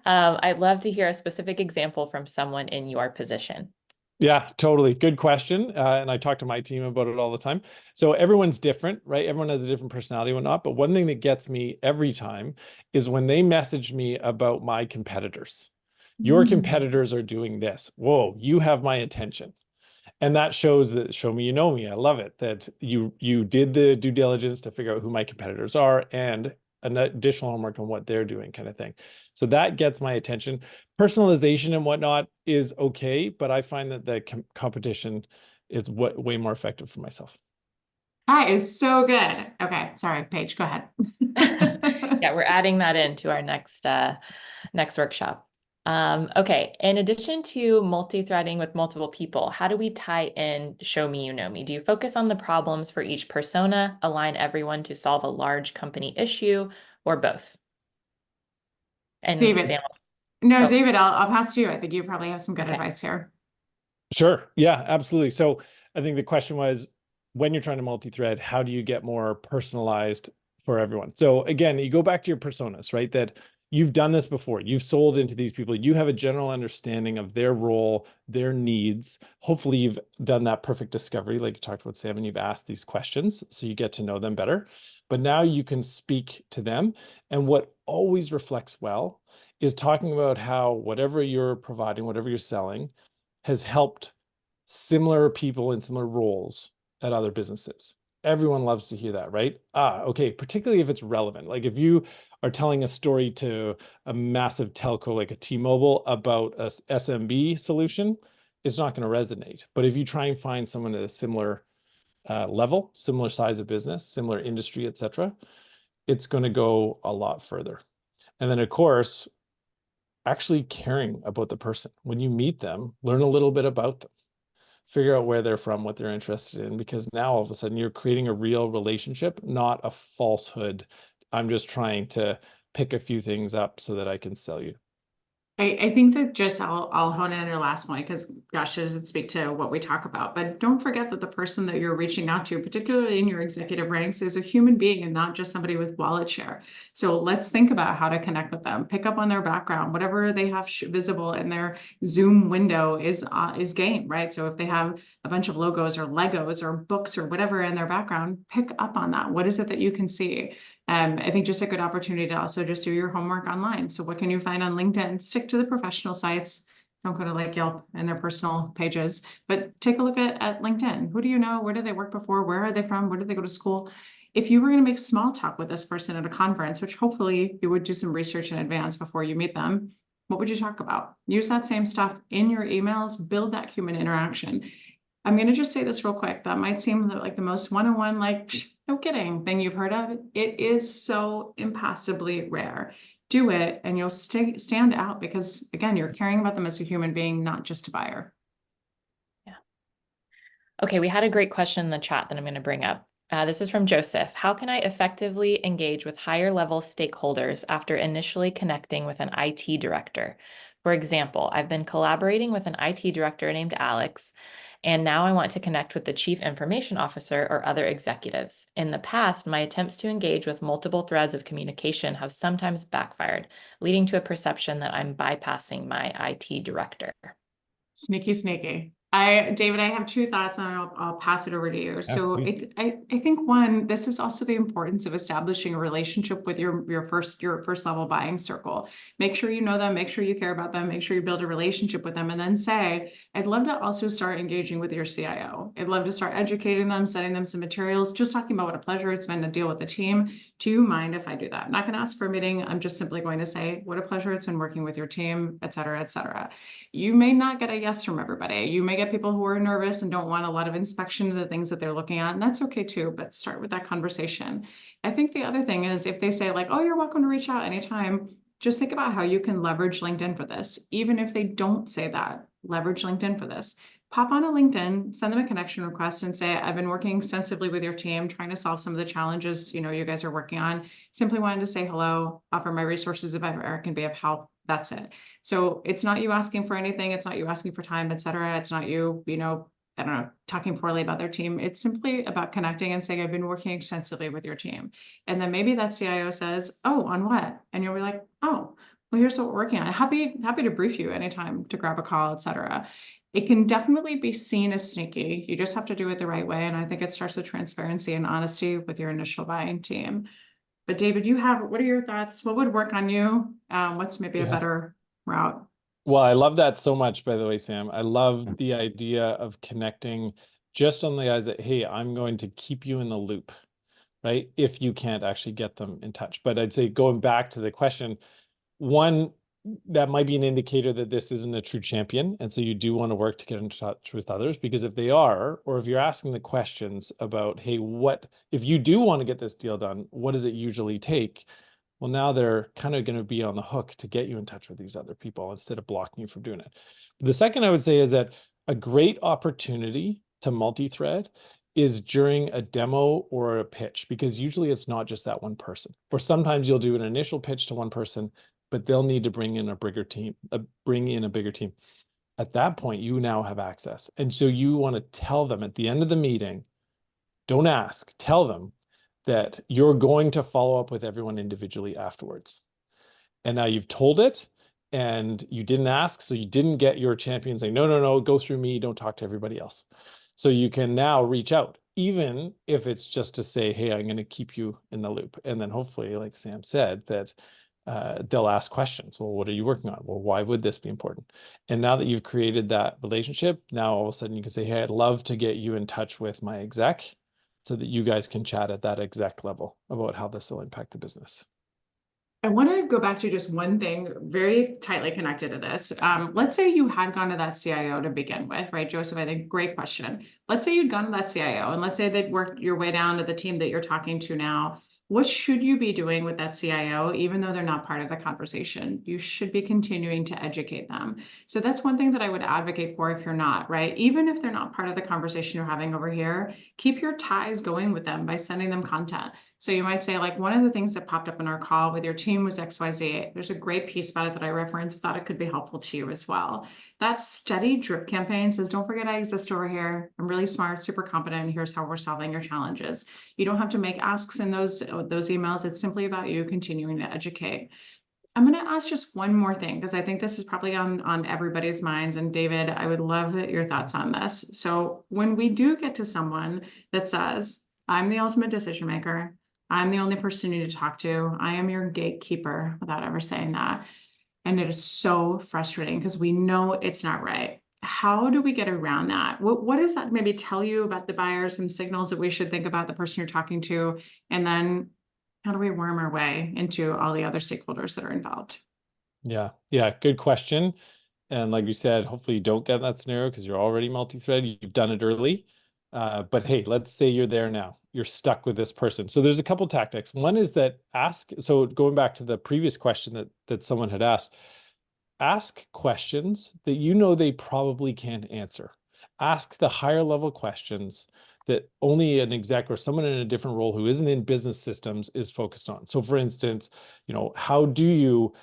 [SPEAKER 2] I'd love to hear a specific example from someone in your position.
[SPEAKER 3] Yeah, totally. Good question. And I talk to my team about it all the time. So everyone's different, right? Everyone has a different personality and whatnot. But one thing that gets me every time is when they message me about my competitors. Your competitors are doing this. Whoa, you have my attention. And that shows that show me you know me. I love it that you did the due diligence to figure out who my competitors are and an additional homework on what they're doing, kind of thing. So that gets my attention. Personalization and whatnot is okay, but I find that the competition is way more effective for myself.
[SPEAKER 1] That is so good. Okay, sorry, Paige, go ahead.
[SPEAKER 2] Yeah, we're adding that into our next workshop. Okay, in addition to multi-threading with multiple people, how do we tie in show me you know me? Do you focus on the problems for each persona, align everyone to solve a large company issue, or both? And
[SPEAKER 1] David.
[SPEAKER 2] Sam,
[SPEAKER 1] No,
[SPEAKER 2] oh,
[SPEAKER 1] David, I'll pass to you. I think you probably have some good
[SPEAKER 2] okay.
[SPEAKER 1] advice here.
[SPEAKER 3] Sure. Yeah, absolutely. So I think the question was, when you're trying to multi-thread, how do you get more personalized for everyone? So again, you go back to your personas, right? That you've done this before. You've sold into these people. You have a general understanding of their role, their needs. Hopefully you've done that perfect discovery, like you talked about, Sam, and you've asked these questions so you get to know them better. But now you can speak to them. And what always reflects well is talking about how whatever you're providing, whatever you're selling, has helped similar people in similar roles at other businesses. Everyone loves to hear that, right? Okay, particularly if it's relevant. Like if you are telling a story to a massive telco like a T-Mobile about a SMB solution, it's not going to resonate. But if you try and find someone at a similar level, similar size of business, similar industry, etc., it's going to go a lot further. And then, of course, actually caring about the person. When you meet them, learn a little bit about them, figure out where they're from, what they're interested in, because now all of a sudden you're creating a real relationship, not a falsehood. I'm just trying to pick a few things up so that I can sell you.
[SPEAKER 1] I think that just I'll hone in on your last point because gosh, does it speak to what we talk about? But don't forget that the person that you're reaching out to, particularly in your executive ranks, is a human being and not just somebody with wallet share. So let's think about how to connect with them, pick up on their background, whatever they have visible in their Zoom window is game, right? So if they have a bunch of logos or Legos or books or whatever in their background, pick up on that. What is it that you can see? I think just a good opportunity to also just do your homework online. So what can you find on LinkedIn? Stick to the professional sites. Don't go to like Yelp and their personal pages, but take a look at LinkedIn. Who do you know? Where did they work before? Where are they from? Where did they go to school? If you were going to make small talk with this person at a conference, which hopefully you would do some research in advance before you meet them, what would you talk about? Use that same stuff in your emails, build that human interaction. I'm going to just say this real quick. That might seem like the most one-on-one, like, no kidding thing you've heard of. It is so impossibly rare. Do it and you'll stand out because, again, you're caring about them as a human being, not just a buyer.
[SPEAKER 2] Yeah. Okay, we had a great question in the chat that I'm going to bring up. This is from Joseph. How can I effectively engage with higher level stakeholders after initially connecting with an IT director? For example, I've been collaborating with an IT director named Alex, and now I want to connect with the chief information officer or other executives. In the past, my attempts to engage with multiple threads of communication have sometimes backfired, leading to a perception that I'm bypassing my IT director.
[SPEAKER 1] Sneaky, sneaky. David, I have two thoughts and I'll pass it over to you. So I think one, this is also the importance of establishing a relationship with your first level buying circle. Make sure you know them, make sure you care about them, make sure you build a relationship with them, and then say, I'd love to also start engaging with your CIO. I'd love to start educating them, sending them some materials, just talking about what a pleasure it's been to deal with the team. Do you mind if I do that? I'm not going to ask for a meeting. I'm just simply going to say, what a pleasure it's been working with your team, et cetera, et cetera. You may not get a yes from everybody. You may get people who are nervous and don't want a lot of inspection of the things that they're looking at, and that's okay too, but start with that conversation. I think the other thing is if they say like, oh, you're welcome to reach out anytime, just think about how you can leverage LinkedIn for this. Even if they don't say that, leverage LinkedIn for this. Pop on a LinkedIn, send them a connection request and say, I've been working extensively with your team, trying to solve some of the challenges, you guys are working on. Simply wanted to say hello, offer my resources if I can be of help. That's it. So it's not you asking for anything. It's not you asking for time, etc. It's not you, I don't know, talking poorly about their team. It's simply about connecting and saying, I've been working extensively with your team. And then maybe that CIO says, oh, on what? And you'll be like, oh, well, here's what we're working on. Happy to brief you anytime to grab a call, etc. It can definitely be seen as sneaky. You just have to do it the right way. And I think it starts with transparency and honesty with your initial buying team. But David, what are your thoughts? What would work on you? What's maybe a better route?
[SPEAKER 3] Well, I love that so much, by the way, Sam. I love the idea of connecting just on the guys that, hey, I'm going to keep you in the loop, right? If you can't actually get them in touch. But I'd say going back to the question, one, that might be an indicator that this isn't a true champion. And so you do want to work to get in touch with others, because if they are, or if you're asking the questions about, hey, if you do want to get this deal done, what does it usually take? Well, now they're kind of going to be on the hook to get you in touch with these other people instead of blocking you from doing it. The second I would say is that a great opportunity to multi-thread is during a demo or a pitch, because usually it's not just that one person. Or sometimes you'll do an initial pitch to one person, but they'll need to bring in a bigger team. At that point, you now have access. And so you want to tell them at the end of the meeting, don't ask, tell them that you're going to follow up with everyone individually afterwards. And now you've told it and you didn't ask, so you didn't get your champion saying, no, go through me, don't talk to everybody else. So you can now reach out, even if it's just to say, hey, I'm going to keep you in the loop. And then hopefully, like Sam said, that they'll ask questions. Well, what are you working on? Well, why would this be important? And now that you've created that relationship, now all of a sudden you can say, hey, I'd love to get you in touch with my exec, so that you guys can chat at that exec level about how this will impact the business.
[SPEAKER 1] I want to go back to just one thing very tightly connected to this. Let's say you had gone to that CIO to begin with, right, Joseph? I think great question. Let's say you'd gone to that CIO, and let's say they'd worked your way down to the team that you're talking to now. What should you be doing with that CIO, even though they're not part of the conversation? You should be continuing to educate them. So that's one thing that I would advocate for if you're not, right? Even if they're not part of the conversation you're having over here, keep your ties going with them by sending them content. So you might say, like, one of the things that popped up in our call with your team was XYZ. There's a great piece about it that I referenced, thought it could be helpful to you as well. That steady drip campaign says, don't forget I exist over here. I'm really smart, super competent, and here's how we're solving your challenges. You don't have to make asks in those emails. It's simply about you continuing to educate. I'm going to ask just one more thing, because I think this is probably on everybody's minds. And David, I would love your thoughts on this. So when we do get to someone that says, I'm the ultimate decision maker, I'm the only person you need to talk to, I am your gatekeeper, without ever saying that, and it is so frustrating because we know it's not right. How do we get around that? What does that maybe tell you about the buyer, some signals that we should think about the person you're talking to? And then how do we worm our way into all the other stakeholders that are involved?
[SPEAKER 3] Yeah, good question. And like you said, hopefully you don't get in that scenario because you're already multi-thread. You've done it early. But hey, let's say you're there now. You're stuck with this person. So there's a couple tactics. One is that so going back to the previous question that someone had ask questions that you know they probably can't answer. Ask the higher level questions that only an exec or someone in a different role who isn't in business systems is focused on. So for instance, how do you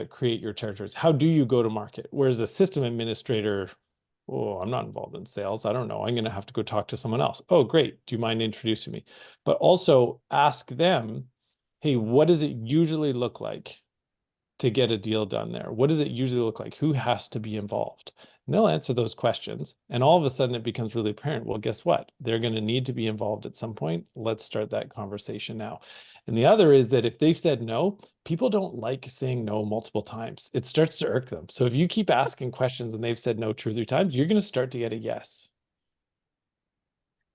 [SPEAKER 3] create your territories? How do you go to market? Whereas a system administrator, oh, I'm not involved in sales. I don't know. I'm going to have to go talk to someone else. Oh, great. Do you mind introducing me? But also ask them, hey, what does it usually look like to get a deal done there? What does it usually look like? Who has to be involved? And they'll answer those questions. And all of a sudden it becomes really apparent. Well, guess what? They're going to need to be involved at some point. Let's start that conversation now. And the other is that if they've said no, people don't like saying no multiple times. It starts to irk them. So if you keep asking questions and they've said no 2 or 3 times, you're going to start to get a yes.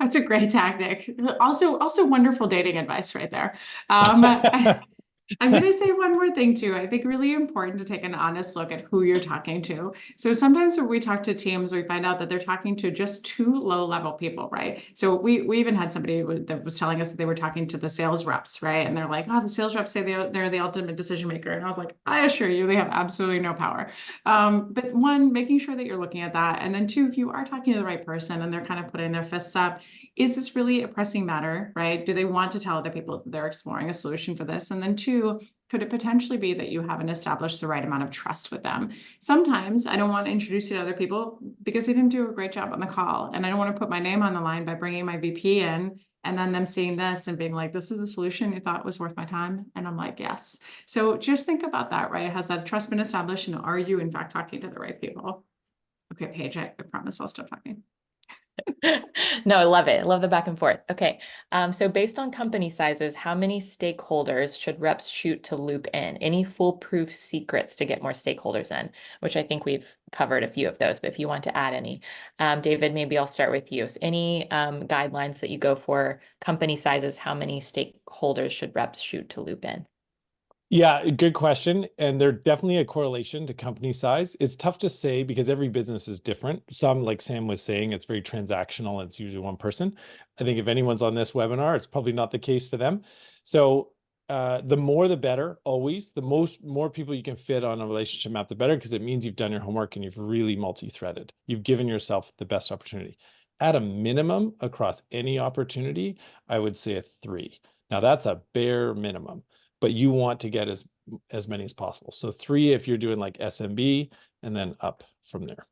[SPEAKER 1] That's a great tactic. Also wonderful dating advice right there. I'm going to say one more thing too. I think really important to take an honest look at who you're talking to. So sometimes when we talk to teams, we find out that they're talking to just two low-level people, right? So we even had somebody that was telling us that they were talking to the sales reps, right? And they're like, oh, the sales reps say they're the ultimate decision maker. And I was like, I assure you, they have absolutely no power. But one, making sure that you're looking at that. And then two, if you are talking to the right person and they're kind of putting their fists up, is this really a pressing matter, right? Do they want to tell other people that they're exploring a solution for this? And then two, could it potentially be that you haven't established the right amount of trust with them? Sometimes I don't want to introduce you to other people because they didn't do a great job on the call. And I don't want to put my name on the line by bringing my VP in and then them seeing this and being like, this is the solution you thought was worth my time. And I'm like, yes. So just think about that, right? Has that trust been established? And are you in fact talking to the right people? Okay, Paige, I promise I'll stop talking.
[SPEAKER 2] No, I love it. I love the back and forth. Okay. So based on company sizes, how many stakeholders should reps shoot to loop in? Any foolproof secrets to get more stakeholders in, which I think we've covered a few of those, but if you want to add any, David, maybe I'll start with you. So any guidelines that you go for company sizes, how many stakeholders should reps shoot to loop in?
[SPEAKER 3] Yeah, good question. And there's definitely a correlation to company size. It's tough to say because every business is different. Some, like Sam was saying, it's very transactional. It's usually one person. I think if anyone's on this webinar, it's probably not the case for them. So the more the better, always. The more people you can fit on a relationship map, the better, because it means you've done your homework and you've really multi-threaded. You've given yourself the best opportunity. At a minimum, across any opportunity, I would say a 3. Now that's a bare minimum, but you want to get as many as possible. So 3 if you're doing like SMB, and then up from there.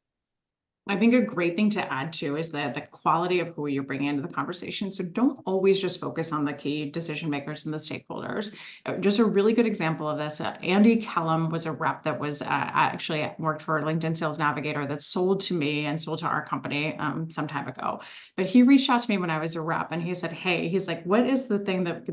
[SPEAKER 1] I think a great thing to add too is that the quality of who you're bringing into the conversation. So don't always just focus on the key decision makers and the stakeholders. Just a really good example of this, Andy Kellum was a rep that was actually worked for LinkedIn Sales Navigator that sold to me and sold to our company some time ago. But he reached out to me when I was a rep and he said, hey, he's like, what is the thing that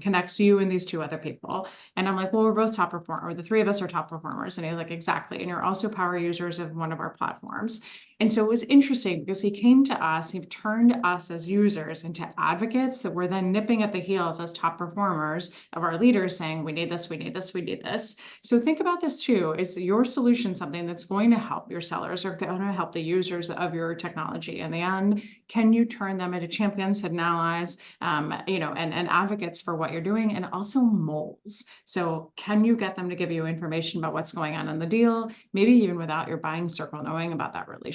[SPEAKER 1] connects you and these two other people? And I'm like, well, we're both top performers, or the 3 of us are top performers. And he's like, exactly. And you're also power users of one of our platforms. And so it was interesting because he came to us, he turned us as users into advocates that were then nipping at the heels as top performers of our leaders saying, we need this, we need this, we need this. So think about this too, is your solution something that's going to help your sellers or going to help the users of your technology? In the end, can you turn them into champions, hidden allies, and advocates for what you're doing, and also moles? So can you get them to give you information about what's going on in the deal, maybe even without your buying circle knowing about that relationship?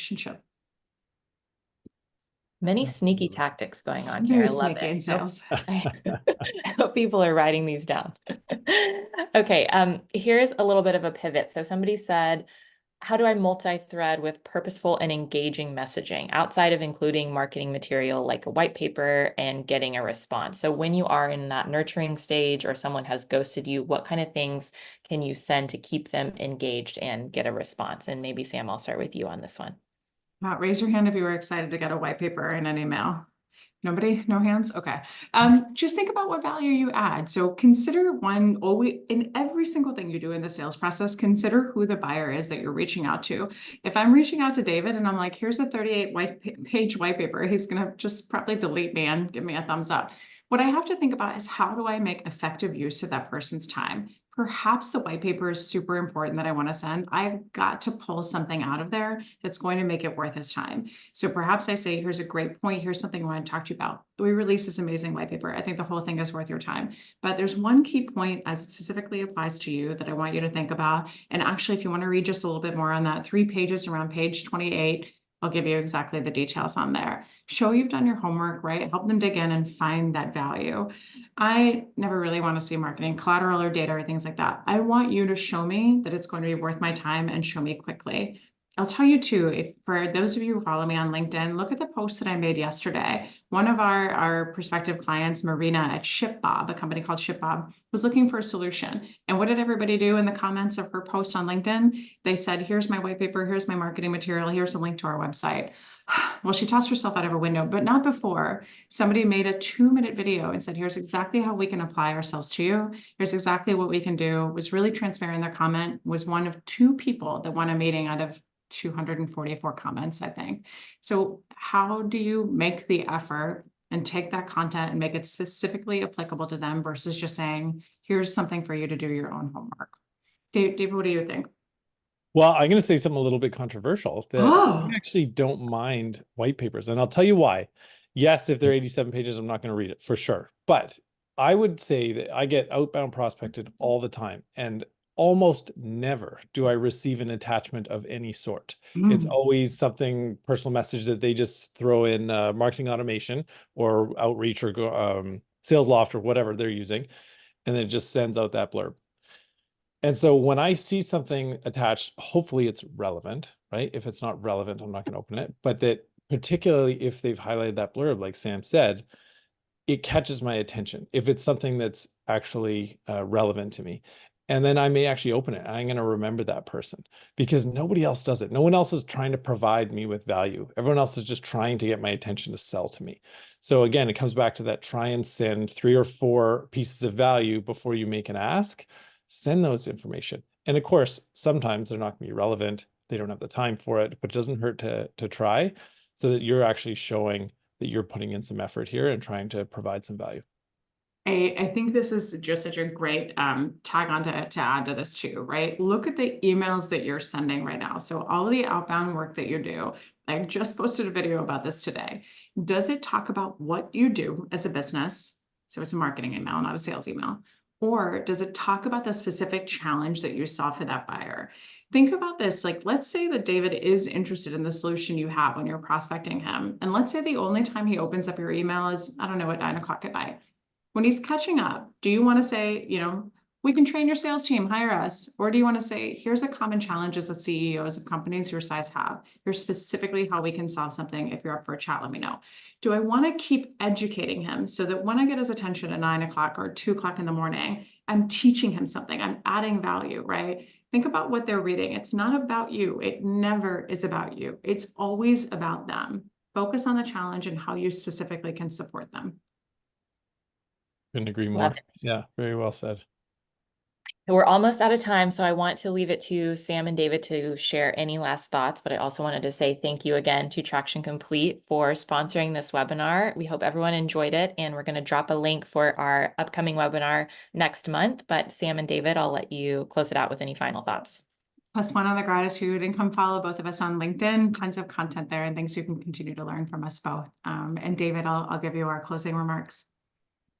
[SPEAKER 2] Many sneaky tactics going on here.
[SPEAKER 1] Very
[SPEAKER 2] I love
[SPEAKER 1] sneaky in
[SPEAKER 2] it.
[SPEAKER 1] sales.
[SPEAKER 2] I hope people are writing these down. Okay, here's a little bit of a pivot. So somebody said, how do I multi-thread with purposeful and engaging messaging outside of including marketing material like a white paper and getting a response? So when you are in that nurturing stage or someone has ghosted you, what kind of things can you send to keep them engaged and get a response? And maybe Sam, I'll start with you on this one.
[SPEAKER 1] Raise your hand if you were excited to get a white paper and an email. Nobody? No hands? Okay. Just think about what value you add. So consider one, always in every single thing you do in the sales process, consider who the buyer is that you're reaching out to. If I'm reaching out to David and I'm like, here's a 38-page white paper, he's going to just probably delete me and give me a thumbs up. What I have to think about is how do I make effective use of that person's time? Perhaps the white paper is super important that I want to send. I've got to pull something out of there that's going to make it worth his time. So perhaps I say, here's a great point. Here's something I want to talk to you about. We released this amazing white paper. I think the whole thing is worth your time. But there's one key point as it specifically applies to you that I want you to think about. And actually, if you want to read just a little bit more on that, 3 pages around page 28, I'll give you exactly the details on there. Show you've done your homework, right? Help them dig in and find that value. I never really want to see marketing collateral or data or things like that. I want you to show me that it's going to be worth my time and show me quickly. I'll tell you too, if for those of you who follow me on LinkedIn, look at the post that I made yesterday. One of our prospective clients, Marina at ShipBob, a company called ShipBob, was looking for a solution. And what did everybody do in the comments of her post on LinkedIn? They said, here's my white paper, here's my marketing material, here's a link to our website. Well, she tossed herself out of a window, but not before somebody made a 2-minute video and said, here's exactly how we can apply ourselves to you. Here's exactly what we can do. Was really transparent in their comment, was one of 2 people that won a meeting out of 244 comments, I think. So how do you make the effort and take that content and make it specifically applicable to them versus just saying, here's something for you to do your own homework. David, what do you think?
[SPEAKER 3] Well, I'm going to say something a little bit controversial that
[SPEAKER 1] Oh,
[SPEAKER 3] I actually don't mind white papers. And I'll tell you why. Yes, if they're 87 pages, I'm not going to read it for sure. But I would say that I get outbound prospected all the time. And almost never do I receive an attachment of any sort. It's always something personal message that they just throw in marketing automation or outreach or sales loft or whatever they're using. And then it just sends out that blurb. And so when I see something attached, hopefully it's relevant, right? If it's not relevant, I'm not going to open it. But that particularly if they've highlighted that blurb, like Sam said, it catches my attention. If it's something that's actually relevant to me. And then I may actually open it. And I'm going to remember that person because nobody else does it. No one else is trying to provide me with value. Everyone else is just trying to get my attention to sell to me. So again, it comes back to that try and send 3 or 4 pieces of value before you make an ask. Send those information. And of course, sometimes they're not going to be relevant. They don't have the time for it, but it doesn't hurt to try so that you're actually showing that you're putting in some effort here and trying to provide some value.
[SPEAKER 1] I think this is just such a great tag on to add to this too, right? Look at the emails that you're sending right now. So all of the outbound work that you do, I just posted a video about this today. Does it talk about what you do as a business? So it's a marketing email, not a sales email. Or does it talk about the specific challenge that you saw for that buyer? Think about this, like, let's say that David is interested in the solution you have when you're prospecting him. And let's say the only time he opens up your email is, I don't know, at 9 o'clock at night. When he's catching up, do you want to say, we can train your sales team, hire us? Or do you want to say, here's a common challenges that CEOs of companies your size have. Here's specifically how we can solve something. If you're up for a chat, let me know. Do I want to keep educating him so that when I get his attention at 9 o'clock or 2 o'clock in the morning, I'm teaching him something, I'm adding value, right? Think about what they're reading. It's not about you. It never is about you. It's always about them. Focus on the challenge and how you specifically can support them.
[SPEAKER 3] Couldn't agree more.
[SPEAKER 2] Love it.
[SPEAKER 3] Yeah, very well said.
[SPEAKER 2] We're almost out of time, so I want to leave it to Sam and David to share any last thoughts, but I also wanted to say thank you again to Traction Complete for sponsoring this webinar. We hope everyone enjoyed it, and we're going to drop a link for our upcoming webinar next month. But Sam and David, I'll let you close it out with any final thoughts.
[SPEAKER 1] Plus one on the gratitude, and come follow both of us on LinkedIn. Tons of content there and things you can continue to learn from us both. And David, I'll give you our closing remarks.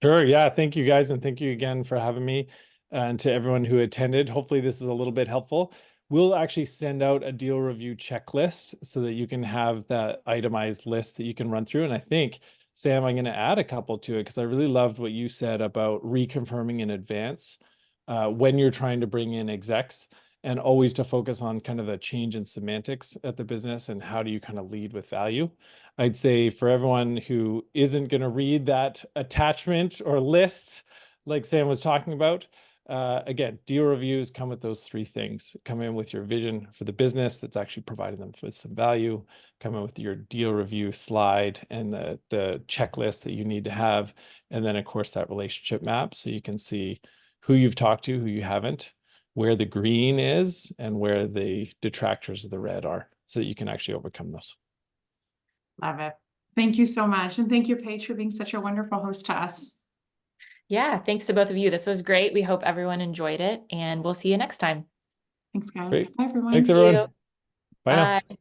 [SPEAKER 3] Sure. Yeah. Thank you guys. And thank you again for having me and to everyone who attended. Hopefully this is a little bit helpful. We'll actually send out a deal review checklist so that you can have that itemized list that you can run through. And I think, Sam, I'm going to add a couple to it because I really loved what you said about reconfirming in advance when you're trying to bring in execs, and always to focus on kind of the change in semantics at the business and how do you kind of lead with value. I'd say for everyone who isn't going to read that attachment or list, like Sam was talking about, again, deal reviews come with those 3 things. Come in with your vision for the business that's actually providing them with some value. Come in with your deal review slide and the checklist that you need to have. And then, of course, that relationship map so you can see who you've talked to, who you haven't, where the green is, and where the detractors of the red are so that you can actually overcome those.
[SPEAKER 1] Love it. Thank you so much. And thank you, Paige, for being such a wonderful host to us.
[SPEAKER 2] Yeah, thanks to both of you. This was great. We hope everyone enjoyed it, and we'll see you next time.
[SPEAKER 1] Thanks, guys.
[SPEAKER 3] Great.
[SPEAKER 1] Bye, everyone.
[SPEAKER 3] Thanks,
[SPEAKER 2] Thank
[SPEAKER 3] everyone.
[SPEAKER 2] you.
[SPEAKER 3] Bye now.
[SPEAKER 2] Bye.